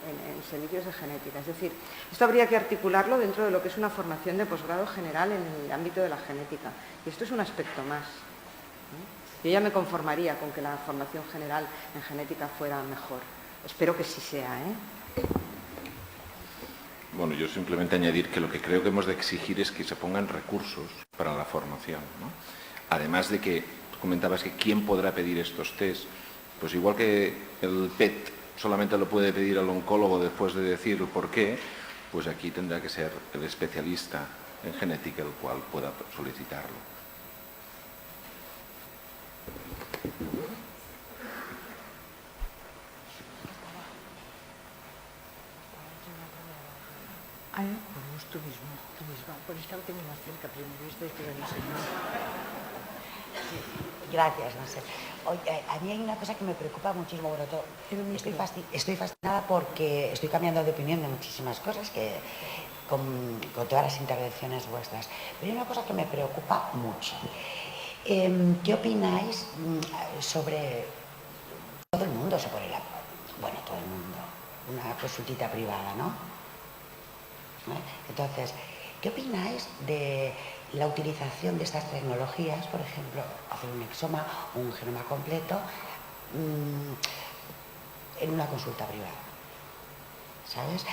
en servicios de genética. Es decir, esto habría que articularlo dentro de lo que es una formación de posgrado general en el ámbito de la genética. Y esto es un aspecto más. Yo ya me conformaría con que la formación general en genética fuera mejor. Espero que sí sea, Bueno, yo simplemente añadir que lo que creo que hemos de exigir es que se pongan recursos para la formación, ¿no? Además de que tú comentabas que quién podrá pedir estos test, pues igual que el PET solamente lo puede pedir al oncólogo después de decir el por qué, pues aquí tendrá que ser el especialista en genética el cual pueda solicitarlo. Pues tú mismo. Por esta lo tengo más cerca, primero estoy esperando al señor. Sí, gracias, no sé. Oye, a mí hay una cosa que me preocupa muchísimo, bueno, estoy fascinada porque estoy cambiando de opinión de muchísimas cosas con todas las intervenciones vuestras. Pero hay una cosa que me preocupa mucho. ¿Qué opináis sobre todo el mundo se pone bueno, todo el mundo, una consultita privada, ¿no? Entonces, ¿qué opináis de la utilización de estas tecnologías, por ejemplo, hacer un exoma o un genoma completo en una consulta privada? ¿Sabes?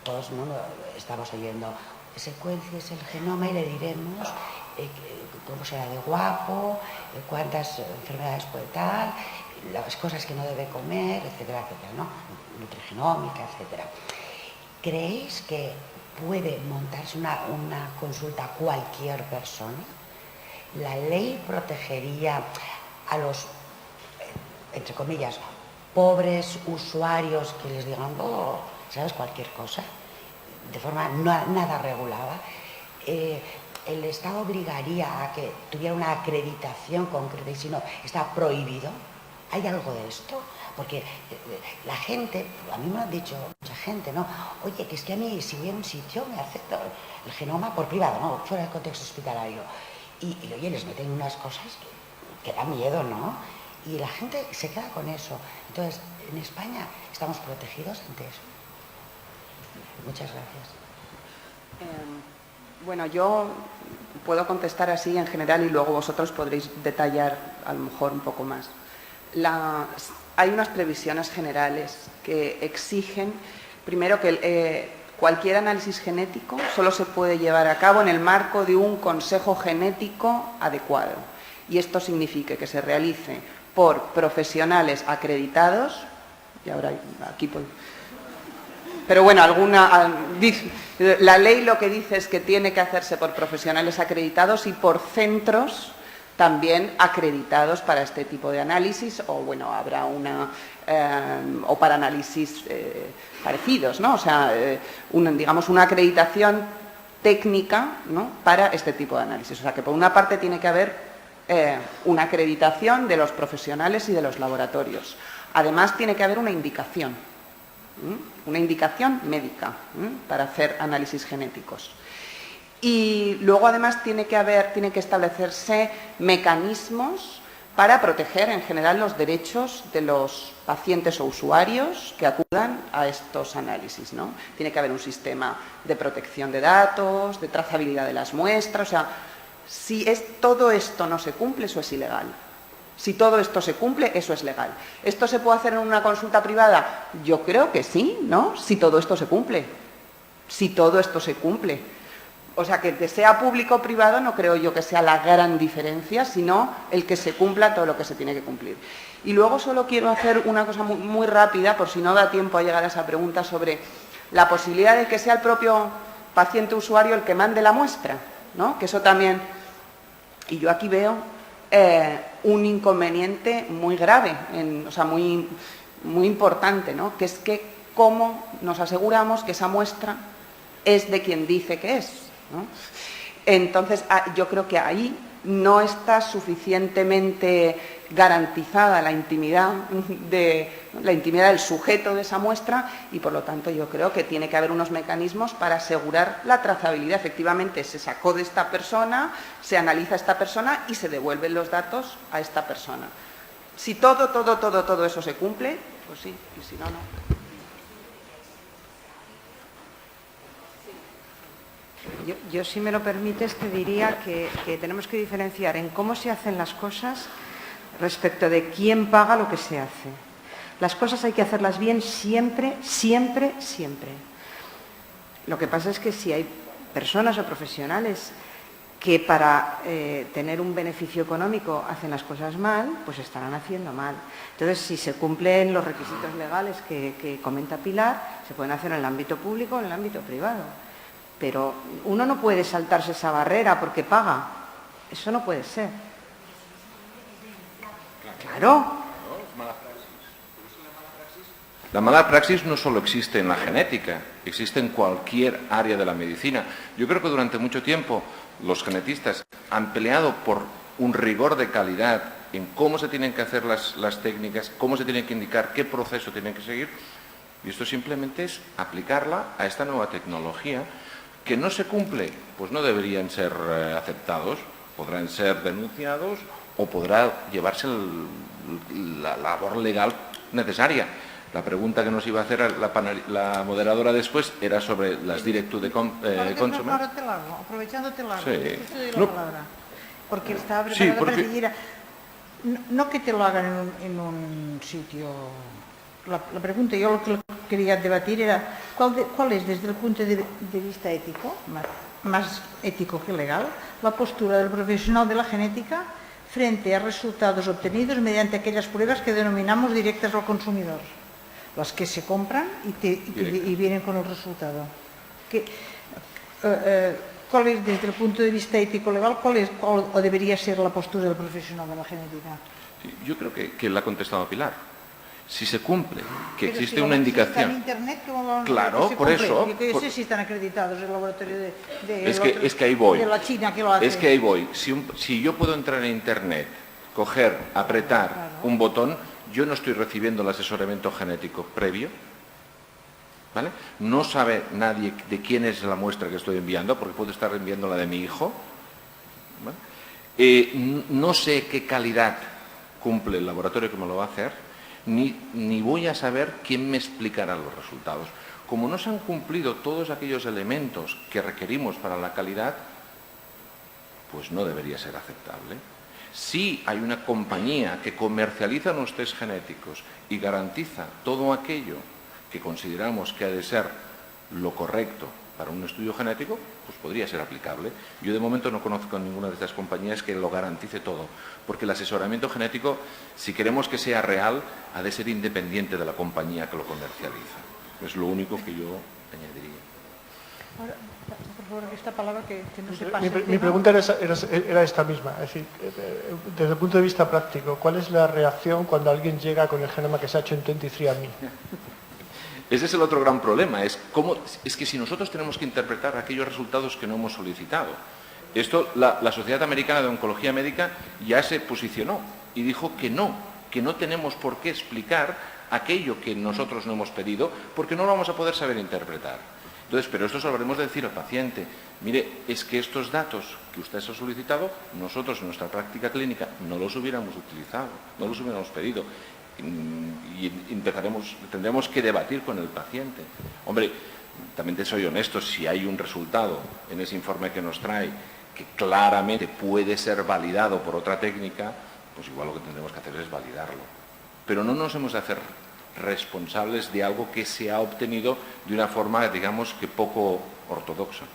Todo el mundo estamos oyendo, secuencies el genoma y le diremos cómo será de guapo, cuántas enfermedades puede tal, las cosas que no debe comer, etcétera, etcétera, ¿no? Nutrigenómica, etcétera. ¿Creéis que puede montarse una consulta cualquier persona? ¿La ley protegería a los, entre comillas, pobres usuarios que les digan, ¿sabes? Cualquier cosa, de forma nada regulada? ¿El Estado obligaría a que tuviera una acreditación concreta y si no, está prohibido? ¿Hay algo de esto? Porque la gente, a mí me lo han dicho mucha gente, ¿no? Oye, que es que a mí, si voy a un sitio, me acepto el genoma por privado, ¿no? Fuera del contexto hospitalario. Y oye, les meten unas cosas que da miedo, ¿no? Y la gente se queda con eso. Entonces, en España estamos protegidos ante eso. Muchas gracias. Bueno, yo puedo contestar así en general y luego vosotros podréis detallar a lo mejor un poco más. Hay unas previsiones generales que exigen, primero, que cualquier análisis genético solo se puede llevar a cabo en el marco de un consejo genético adecuado. Y esto significa que se realice por profesionales acreditados, y ahora aquí pero bueno, la ley lo que dice es que tiene que hacerse por profesionales acreditados y por centros también acreditados para este tipo de análisis, o bueno, habrá o para análisis parecidos, ¿no? O sea, digamos una acreditación técnica, ¿no?, para este tipo de análisis. O sea, que por una parte tiene que haber una acreditación de los profesionales y de los laboratorios. Además, tiene que haber una indicación médica para hacer análisis genéticos. Y luego, además, tiene que establecerse mecanismos para proteger en general los derechos de los pacientes o usuarios que acudan a estos análisis, ¿no? Tiene que haber un sistema de protección de datos, de trazabilidad de las muestras. O sea, si todo esto no se cumple, eso es ilegal. Si todo esto se cumple, eso es legal. ¿Esto se puede hacer en una consulta privada? Yo creo que sí, ¿no? Si todo esto se cumple. Si todo esto se cumple. O sea, que sea público o privado no creo yo que sea la gran diferencia, sino el que se cumpla todo lo que se tiene que cumplir. Y luego solo quiero hacer una cosa muy, muy rápida, por si no da tiempo a llegar a esa pregunta, sobre la posibilidad de que sea el propio paciente usuario el que mande la muestra, ¿no? Que eso también... Y yo aquí veo un inconveniente muy grave, o sea, muy, muy importante, ¿no? Que es que cómo nos aseguramos que esa muestra es de quien dice que es, ¿no? Entonces, yo creo que ahí no está suficientemente garantizada la intimidad del sujeto de esa muestra y, por lo tanto, yo creo que tiene que haber unos mecanismos para asegurar la trazabilidad. Efectivamente, se sacó de esta persona, se analiza a esta persona y se devuelven los datos a esta persona. Si todo eso se cumple, pues sí, y si no, no. Yo, si me lo permites, te diría que tenemos que diferenciar en cómo se hacen las cosas respecto de quién paga lo que se hace. Las cosas hay que hacerlas bien siempre, siempre, siempre. Lo que pasa es que si hay personas o profesionales que para tener un beneficio económico hacen las cosas mal, pues estarán haciendo mal. Entonces, si se cumplen los requisitos legales que comenta Pilar, se pueden hacer en el ámbito público o en el ámbito privado. Pero uno no puede saltarse esa barrera porque paga. Eso no puede ser. Claro. La mala praxis no solo existe en la genética, existe en cualquier área de la medicina. Yo creo que durante mucho tiempo los genetistas han peleado por un rigor de calidad en cómo se tienen que hacer las técnicas, cómo se tienen que indicar, qué proceso tienen que seguir. Y esto simplemente es aplicarla a esta nueva tecnología que no se cumple, pues no deberían ser aceptados, podrán ser denunciados o podrá llevarse la labor legal necesaria. La pregunta que nos iba a hacer la moderadora después era sobre las Direct to the Consumer. Ahora te lo hago, aprovechándote lo hago. Sí. Te doy la palabra. Porque estaba preparada Sí, porque... para decir, no que te lo hagan en un sitio. La pregunta, yo lo que quería debatir era cuál es, desde el punto de vista ético, más ético que legal, la postura del profesional de la genética frente a resultados obtenidos mediante aquellas pruebas que denominamos directas al consumidor, las que se compran y vienen con el resultado. ¿Cuál es, desde el punto de vista ético-legal, cuál o debería ser la postura del profesional de la genética? Sí, yo creo que la ha contestado Pilar. Si se cumple, que pero existe si una indicación... Está en Internet, ¿cómo claro, por eso... Yo sé si están acreditados el laboratorio es que ahí voy. De la China que lo hace. Es que ahí voy. Si yo puedo entrar en Internet, coger, apretar un botón, yo no estoy recibiendo el asesoramiento genético previo, ¿vale? No sabe nadie de quién es la muestra que estoy enviando, porque puedo estar enviando la de mi hijo, ¿vale? No sé qué calidad cumple el laboratorio que me lo va a hacer, ni voy a saber quién me explicará los resultados. Como no se han cumplido todos aquellos elementos que requerimos para la calidad, pues no debería ser aceptable. Si hay una compañía que comercializa los test genéticos y garantiza todo aquello que consideramos que ha de ser lo correcto para un estudio genético, pues podría ser aplicable. Yo de momento no conozco ninguna de estas compañías que lo garantice todo, porque el asesoramiento genético, si queremos que sea real, ha de ser independiente de la compañía que lo comercializa. Es lo único que yo añadiría. Ahora, por favor, esta palabra que no se pase. Mi pregunta era esta misma, es decir, desde el punto de vista práctico, ¿cuál es la reacción cuando alguien llega con el genoma que se ha hecho en 23andMe? Ese es el otro gran problema, es que si nosotros tenemos que interpretar aquellos resultados que no hemos solicitado. Esto, la Sociedad Americana de Oncología Médica ya se posicionó y dijo que no tenemos por qué explicar aquello que nosotros no hemos pedido, porque no lo vamos a poder saber interpretar. Entonces, pero esto se lo habremos de decir al paciente. Mire, es que estos datos que usted ha solicitado, nosotros en nuestra práctica clínica no los hubiéramos utilizado, no los hubiéramos pedido. Y tendremos que debatir con el paciente. Hombre, también te soy honesto, si hay un resultado en ese informe que nos trae que claramente puede ser validado por otra técnica, pues igual lo que tendremos que hacer es validarlo. Pero no nos hemos de hacer responsables de algo que se ha obtenido de una forma, digamos, que poco ortodoxa,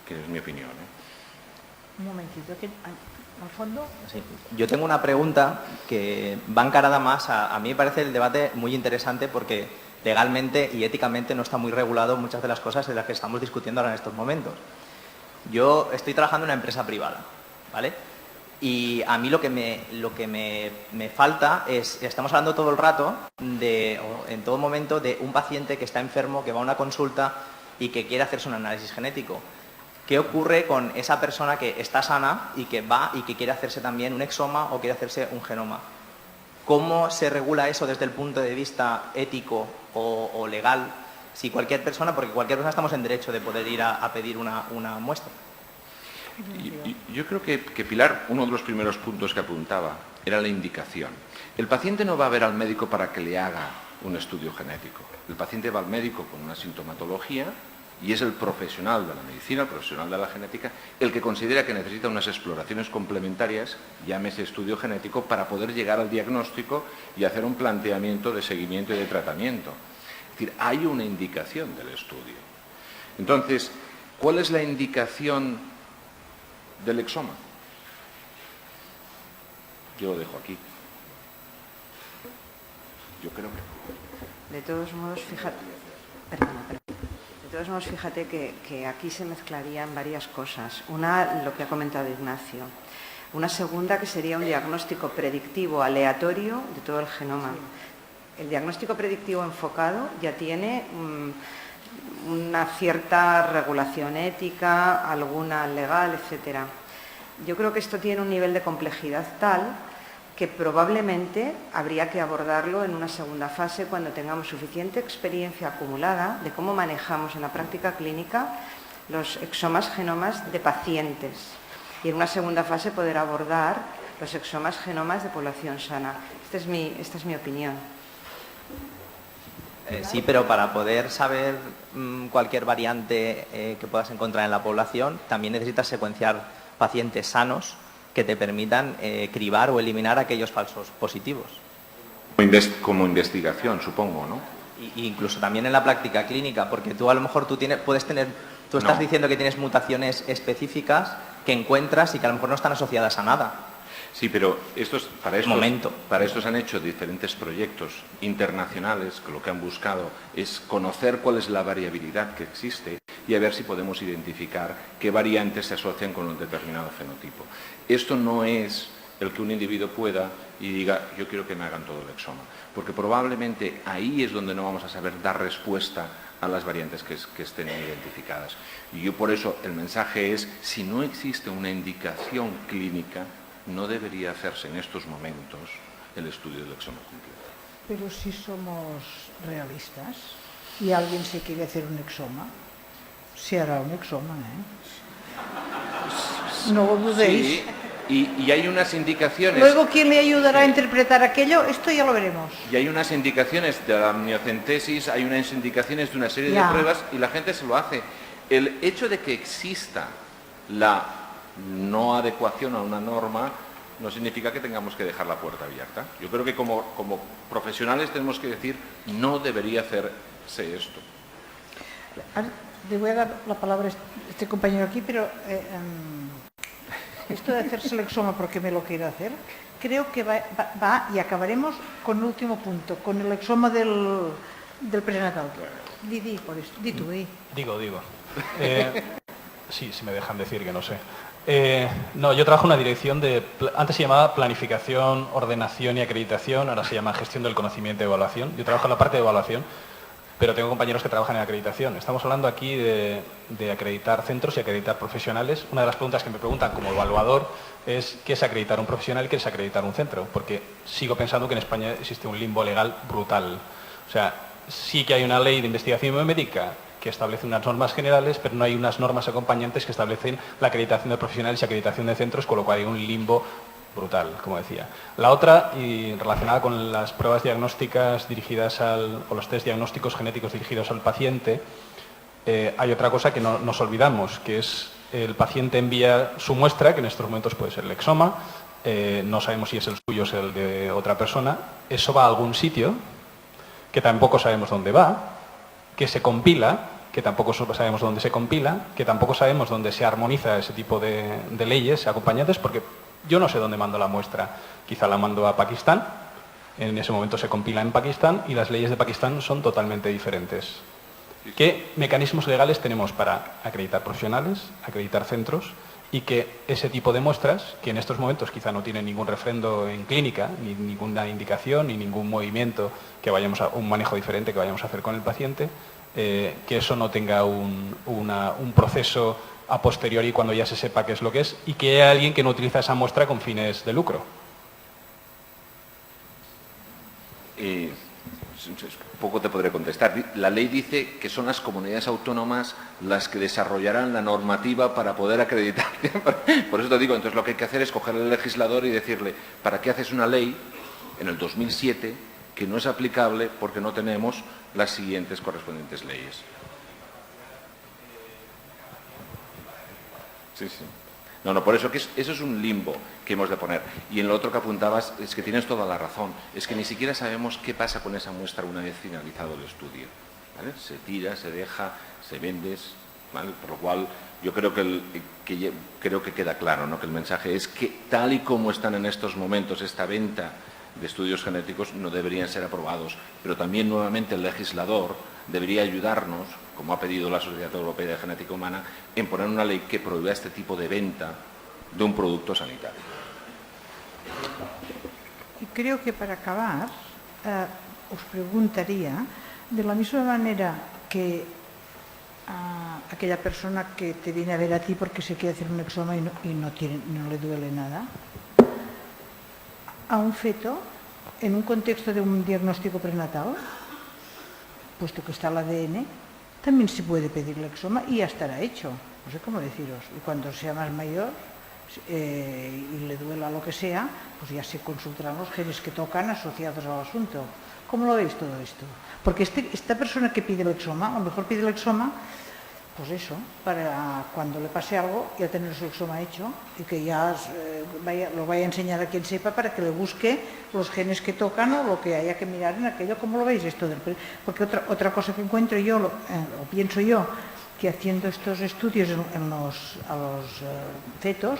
que es mi opinión, ¿eh? Un momentito, que al fondo... Sí. Yo tengo una pregunta que va encarada más a mí me parece el debate muy interesante porque legalmente y éticamente no está muy regulado muchas de las cosas de las que estamos discutiendo ahora en estos momentos. Yo estoy trabajando en una empresa privada, ¿vale? Y a mí lo que me falta es, estamos hablando todo el rato, en todo momento, de un paciente que está enfermo, que va a una consulta y que quiere hacerse un análisis genético. ¿Qué ocurre con esa persona que está sana y que va y que quiere hacerse también un exoma o quiere hacerse un genoma? ¿cómo se regula eso desde el punto de vista ético o legal? Si cualquier persona, porque cualquier persona estamos en derecho de poder ir a pedir una muestra. Yo creo que Pilar, uno de los primeros puntos que apuntaba era la indicación. El paciente no va a ver al médico para que le haga un estudio genético. El paciente va al médico con una sintomatología y es el profesional de la medicina, el profesional de la genética, el que considera que necesita unas exploraciones complementarias, llámese estudio genético, para poder llegar al diagnóstico y hacer un planteamiento de seguimiento y de tratamiento. Es decir, hay una indicación del estudio. Entonces, ¿cuál es la indicación del exoma? Yo lo dejo aquí. Yo creo que... De todos modos, fíjate que aquí se mezclarían varias cosas. Una, lo que ha comentado Ignacio. Una segunda, que sería un diagnóstico predictivo aleatorio de todo el genoma. El diagnóstico predictivo enfocado ya tiene una cierta regulación ética, alguna legal, etcétera. Yo creo que esto tiene un nivel de complejidad tal que probablemente habría que abordarlo en una segunda fase cuando tengamos suficiente experiencia acumulada de cómo manejamos en la práctica clínica los exomas genomas de pacientes y en una segunda fase poder abordar los exomas genomas de población sana. Esta es mi opinión. Sí, pero para poder saber cualquier variante que puedas encontrar en la población, también necesitas secuenciar pacientes sanos que te permitan cribar o eliminar aquellos falsos positivos. Como investigación, supongo, ¿no? Y incluso también en la práctica clínica, porque tú a lo mejor tú estás diciendo que tienes mutaciones específicas que encuentras y que a lo mejor no están asociadas a nada. Sí, pero para esto se han hecho diferentes proyectos internacionales que lo que han buscado es conocer cuál es la variabilidad que existe y a ver si podemos identificar qué variantes se asocian con un determinado fenotipo. Esto no es el que un individuo pueda y diga, yo quiero que me hagan todo el exoma, porque probablemente ahí es donde no vamos a saber dar respuesta a las variantes que estén identificadas. Y yo por eso el mensaje es, si no existe una indicación clínica, no debería hacerse en estos momentos el estudio del exoma completo. Pero si somos realistas y alguien se quiere hacer un exoma, se hará un exoma, ¿eh? No lo dudéis. Sí, y hay unas indicaciones... Luego, ¿quién le ayudará a interpretar aquello? Esto ya lo veremos. Y hay unas indicaciones de la amniocentesis, hay unas indicaciones de una serie de pruebas y la gente se lo hace. El hecho de que exista la no adecuación a una norma no significa que tengamos que dejar la puerta abierta. Yo creo que como profesionales tenemos que decir, no debería hacerse esto. Le voy a dar la palabra a este compañero aquí, pero esto de hacerse el exoma porque me lo quiero hacer, creo que va y acabaremos con el último punto, con el exoma del prenatal. Di tú. Digo. Sí, si me dejan decir que no sé. No, yo trabajo en una dirección antes se llamaba planificación, ordenación y acreditación, ahora se llama gestión del conocimiento y evaluación. Yo trabajo en la parte de evaluación, pero tengo compañeros que trabajan en acreditación. Estamos hablando aquí de acreditar centros y acreditar profesionales. Una de las preguntas que me preguntan como evaluador es ¿qué es acreditar un profesional y qué es acreditar un centro? Porque sigo pensando que en España existe un limbo legal brutal. O sea, sí que hay una ley de investigación biomédica que establece unas normas generales, pero no hay unas normas acompañantes que establecen la acreditación de profesionales y acreditación de centros, con lo cual hay un limbo brutal, como decía. La otra, y relacionada con las pruebas diagnósticas dirigidas o los test diagnósticos genéticos dirigidos al paciente, hay otra cosa que no nos olvidamos, que es el paciente envía su muestra, que en estos momentos puede ser el exoma, no sabemos si es el suyo o es el de otra persona, eso va a algún sitio, que tampoco sabemos dónde va, que se compila, que tampoco sabemos dónde se compila, que tampoco sabemos dónde se armoniza ese tipo de leyes acompañantes, porque yo no sé dónde mando la muestra. Quizá la mando a Pakistán, en ese momento se compila en Pakistán y las leyes de Pakistán son totalmente diferentes. ¿Qué mecanismos legales tenemos para acreditar profesionales, acreditar centros y que ese tipo de muestras, que en estos momentos quizá no tienen ningún refrendo en clínica, ni ninguna indicación, ni ningún movimiento un manejo diferente que vayamos a hacer con el paciente, que eso no tenga un proceso a posteriori cuando ya se sepa qué es lo que es y que haya alguien que no utiliza esa muestra con fines de lucro? Poco te podré contestar. La ley dice que son las comunidades autónomas las que desarrollarán la normativa para poder acreditar. Por eso te digo, entonces lo que hay que hacer es coger al legislador y decirle, ¿para qué haces una ley en el 2007 que no es aplicable porque no tenemos las siguientes correspondientes leyes? Sí, sí. No, por eso que eso es un limbo que hemos de poner. Y en lo otro que apuntabas es que tienes toda la razón. Es que ni siquiera sabemos qué pasa con esa muestra una vez finalizado el estudio. ¿Vale? Se tira, se deja, se vende, ¿vale? Por lo cual yo creo que queda claro, ¿no? Que el mensaje es que tal y como están en estos momentos esta venta de estudios genéticos no deberían ser aprobados. Pero también nuevamente el legislador debería ayudarnos, como ha pedido la Sociedad Europea de Genética Humana, en poner una ley que prohíba este tipo de venta de un producto sanitario. Y creo que para acabar, os preguntaría, de la misma manera que aquella persona que te viene a ver a ti porque se quiere hacer un exoma y no le duele nada, a un feto, en un contexto de un diagnóstico prenatal, puesto que está el ADN, también se puede pedir el exoma y ya estará hecho. No sé cómo deciros. Y cuando sea más mayor y le duela lo que sea, pues ya se consultarán los genes que tocan asociados al asunto. ¿Cómo lo veis todo esto? Porque esta persona que pide el exoma, a lo mejor pide el exoma, pues eso, para cuando le pase algo, ya tener su exoma hecho y que ya lo vaya a enseñar a quien sepa para que le busque los genes que tocan o lo que haya que mirar en aquello. ¿Cómo lo veis esto? Porque otra cosa que encuentro yo, o pienso yo, que haciendo estos estudios a los fetos,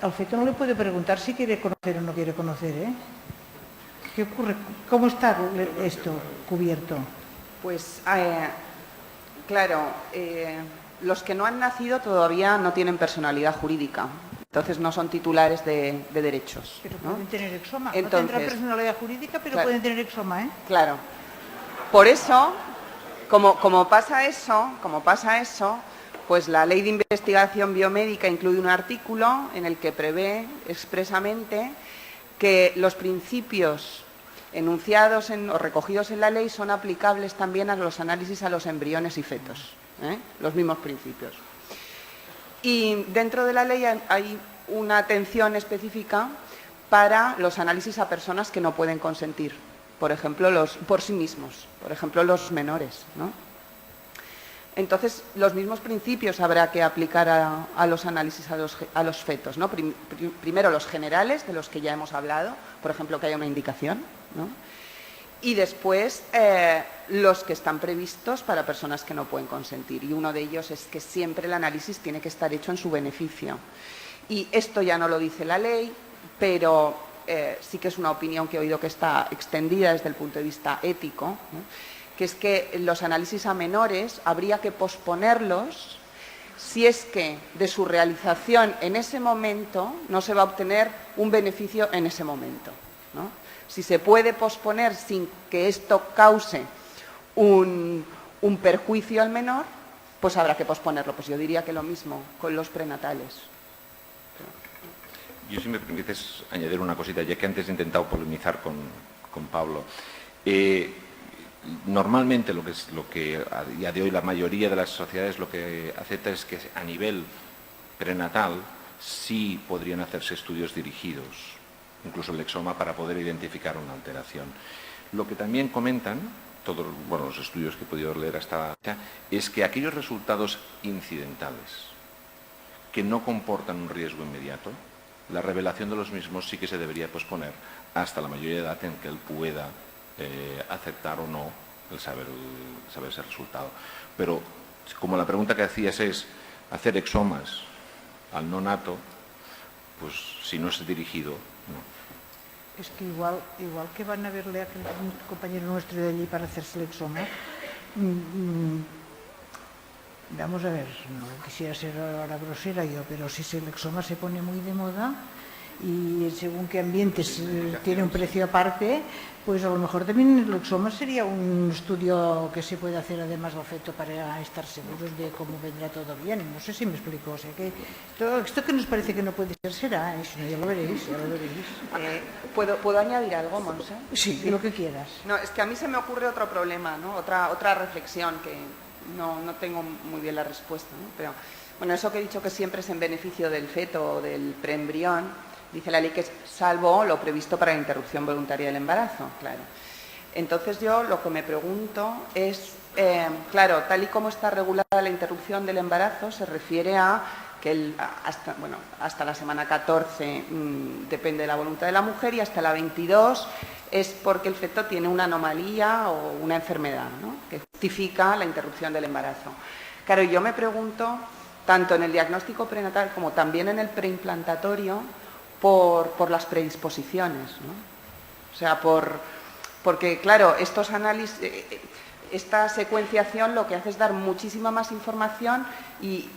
al feto no le puede preguntar si quiere conocer o no quiere conocer, ¿eh? ¿Qué ocurre? ¿Cómo está esto cubierto? Pues, claro, los que no han nacido todavía no tienen personalidad jurídica, entonces no son titulares de derechos. Pero ¿no? pueden tener exoma, entonces, no tendrán personalidad jurídica, pero claro, pueden tener exoma, ¿eh? Claro. Por eso, como pasa eso, pues la Ley de Investigación Biomédica incluye un artículo en el que prevé expresamente que los principios enunciados o recogidos en la ley son aplicables también a los análisis a los embriones y fetos, los mismos principios. Y dentro de la ley hay una atención específica para los análisis a personas que no pueden consentir, por ejemplo, por sí mismos, por ejemplo, los menores, ¿no? Entonces, los mismos principios habrá que aplicar a los análisis a los fetos, ¿no? Primero los generales, de los que ya hemos hablado, por ejemplo, que haya una indicación, ¿no? Y después los que están previstos para personas que no pueden consentir. Y uno de ellos es que siempre el análisis tiene que estar hecho en su beneficio. Y esto ya no lo dice la ley, pero sí que es una opinión que he oído que está extendida desde el punto de vista ético, ¿no? Que es que los análisis a menores habría que posponerlos si es que de su realización en ese momento no se va a obtener un beneficio en ese momento, ¿no? Si se puede posponer sin que esto cause un perjuicio al menor, pues habrá que posponerlo. Pues yo diría que lo mismo con los prenatales. Yo, si me permites añadir una cosita, ya que antes he intentado polemizar con Pablo. Normalmente lo que a día de hoy la mayoría de las sociedades lo que acepta es que a nivel prenatal sí podrían hacerse estudios dirigidos, incluso el exoma, para poder identificar una alteración. Lo que también comentan todos los estudios que he podido leer hasta ahora es que aquellos resultados incidentales que no comportan un riesgo inmediato, la revelación de los mismos sí que se debería posponer hasta la mayoría de edad en que él pueda aceptar o no el saber ese resultado. Pero como la pregunta que hacías es hacer exomas al no nato, pues si no es dirigido, no. Es que igual que van a verle a un compañero nuestro de allí para hacerse el exoma, vamos a ver, no quisiera ser ahora grosera yo, pero si el exoma se pone muy de moda y según qué ambientes tiene un precio aparte, pues a lo mejor también el exoma sería un estudio que se puede hacer además del feto para estar seguros de cómo vendrá todo bien. No sé si me explico. O sea que esto que nos parece que no puede ser será, si no, ya lo veréis, ya lo veréis. ¿Puedo añadir algo, Monse? Sí, lo que quieras. No, es que a mí se me ocurre otro problema, ¿no? Otra reflexión que no tengo muy bien la respuesta, ¿no? Pero bueno, eso que he dicho que siempre es en beneficio del feto o del preembrión, dice la ley que es salvo lo previsto para la interrupción voluntaria del embarazo, claro. Entonces yo lo que me pregunto es, claro, tal y como está regulada la interrupción del embarazo, se refiere a que hasta la semana 14 depende de la voluntad de la mujer y hasta la 22 es porque el feto tiene una anomalía o una enfermedad, ¿no?, que justifica la interrupción del embarazo. Claro, yo me pregunto, tanto en el diagnóstico prenatal como también en el preimplantatorio, por las predisposiciones, ¿no? O sea, porque claro, estos análisis, esta secuenciación lo que hace es dar muchísima más información y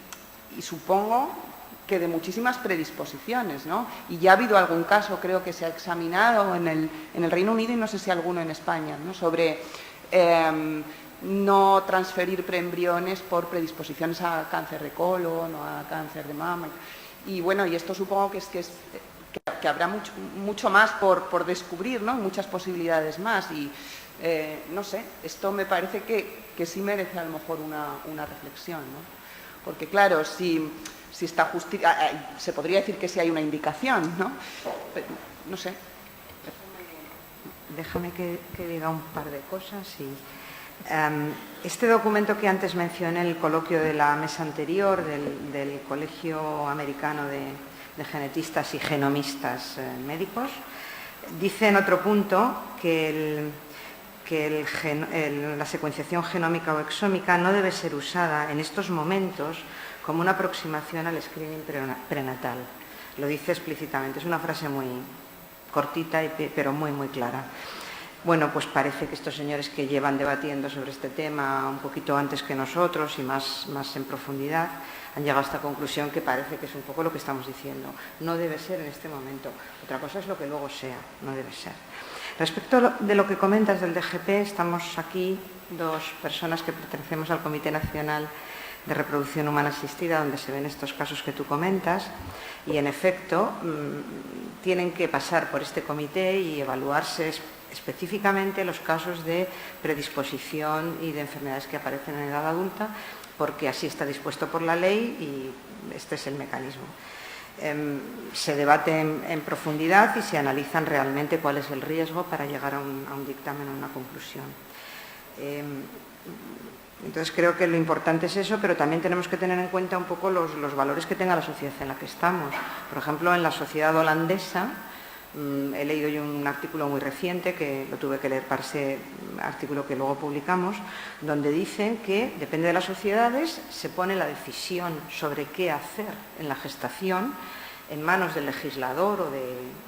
supongo que de muchísimas predisposiciones, ¿no? Y ya ha habido algún caso, creo que se ha examinado en el Reino Unido y no sé si alguno en España, ¿no?, sobre no transferir preembriones por predisposiciones a cáncer de colon o a cáncer de mama. Y bueno, y esto supongo que habrá mucho más por descubrir, ¿no?, muchas posibilidades más. Y no sé, esto me parece que sí merece a lo mejor una reflexión, ¿no? Porque claro, si está se podría decir que sí hay una indicación, ¿no? Pero, no sé. Déjame que diga un par de cosas. Este documento que antes mencioné en el coloquio de la mesa anterior del Colegio Americano de Genetistas y Genomistas Médicos, dice en otro punto que la secuenciación genómica o exómica no debe ser usada en estos momentos como una aproximación al screening prenatal. Lo dice explícitamente, es una frase muy cortita pero muy, muy clara. Bueno, pues parece que estos señores que llevan debatiendo sobre este tema un poquito antes que nosotros y más en profundidad han llegado a esta conclusión que parece que es un poco lo que estamos diciendo. No debe ser en este momento. Otra cosa es lo que luego sea, no debe ser. Respecto de lo que comentas del DGP, estamos aquí dos personas que pertenecemos al Comité Nacional de Reproducción Humana Asistida, donde se ven estos casos que tú comentas, y en efecto tienen que pasar por este comité y evaluarse específicamente los casos de predisposición y de enfermedades que aparecen en edad adulta, porque así está dispuesto por la ley y este es el mecanismo. Se debate en profundidad y se analizan realmente cuál es el riesgo para llegar a un dictamen, a una conclusión. Entonces creo que lo importante es eso, pero también tenemos que tener en cuenta un poco los valores que tenga la sociedad en la que estamos. Por ejemplo, en la sociedad holandesa, he leído yo un artículo muy reciente, que lo tuve que leer para ese artículo que luego publicamos, donde dicen que, depende de las sociedades, se pone la decisión sobre qué hacer en la gestación en manos del legislador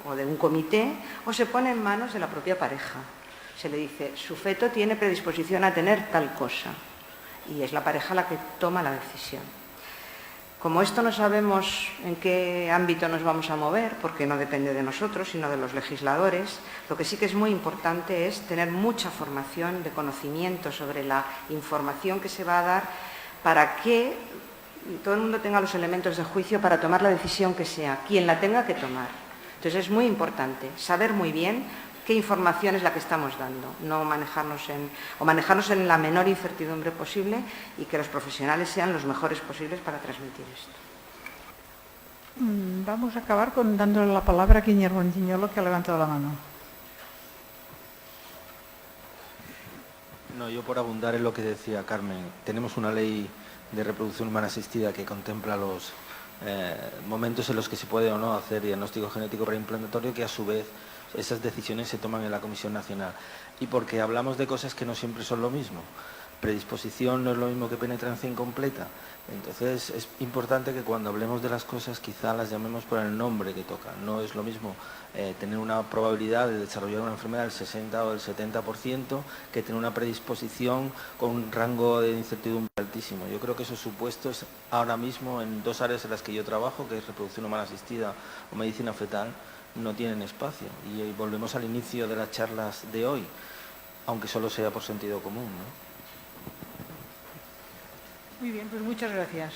o de un comité, o se pone en manos de la propia pareja. Se le dice, su feto tiene predisposición a tener tal cosa, y es la pareja la que toma la decisión. Como esto no sabemos en qué ámbito nos vamos a mover, porque no depende de nosotros, sino de los legisladores, lo que sí que es muy importante es tener mucha formación de conocimiento sobre la información que se va a dar para que todo el mundo tenga los elementos de juicio para tomar la decisión que sea, quien la tenga que tomar. Entonces es muy importante saber muy bien qué información es la que estamos dando, no manejarnos en la menor incertidumbre posible y que los profesionales sean los mejores posibles para transmitir esto. Vamos a acabar dándole la palabra a Guillermo Antiñolo, que ha levantado la mano. No, yo por abundar en lo que decía Carmen, tenemos una ley de reproducción humana asistida que contempla los momentos en los que se puede o no hacer diagnóstico genético preimplantatorio, que a su vez esas decisiones se toman en la Comisión Nacional. Y porque hablamos de cosas que no siempre son lo mismo. predisposición no es lo mismo que penetrancia incompleta. Entonces es importante que cuando hablemos de las cosas quizá las llamemos por el nombre que toca. No es lo mismo tener una probabilidad de desarrollar una enfermedad del 60 o del 70% que tener una predisposición con un rango de incertidumbre altísimo. Yo creo que esos supuestos ahora mismo en dos áreas en las que yo trabajo, que es reproducción humana asistida o medicina fetal, no tienen espacio. Y volvemos al inicio de las charlas de hoy, aunque solo sea por sentido común, ¿no? Muy bien, pues muchas gracias.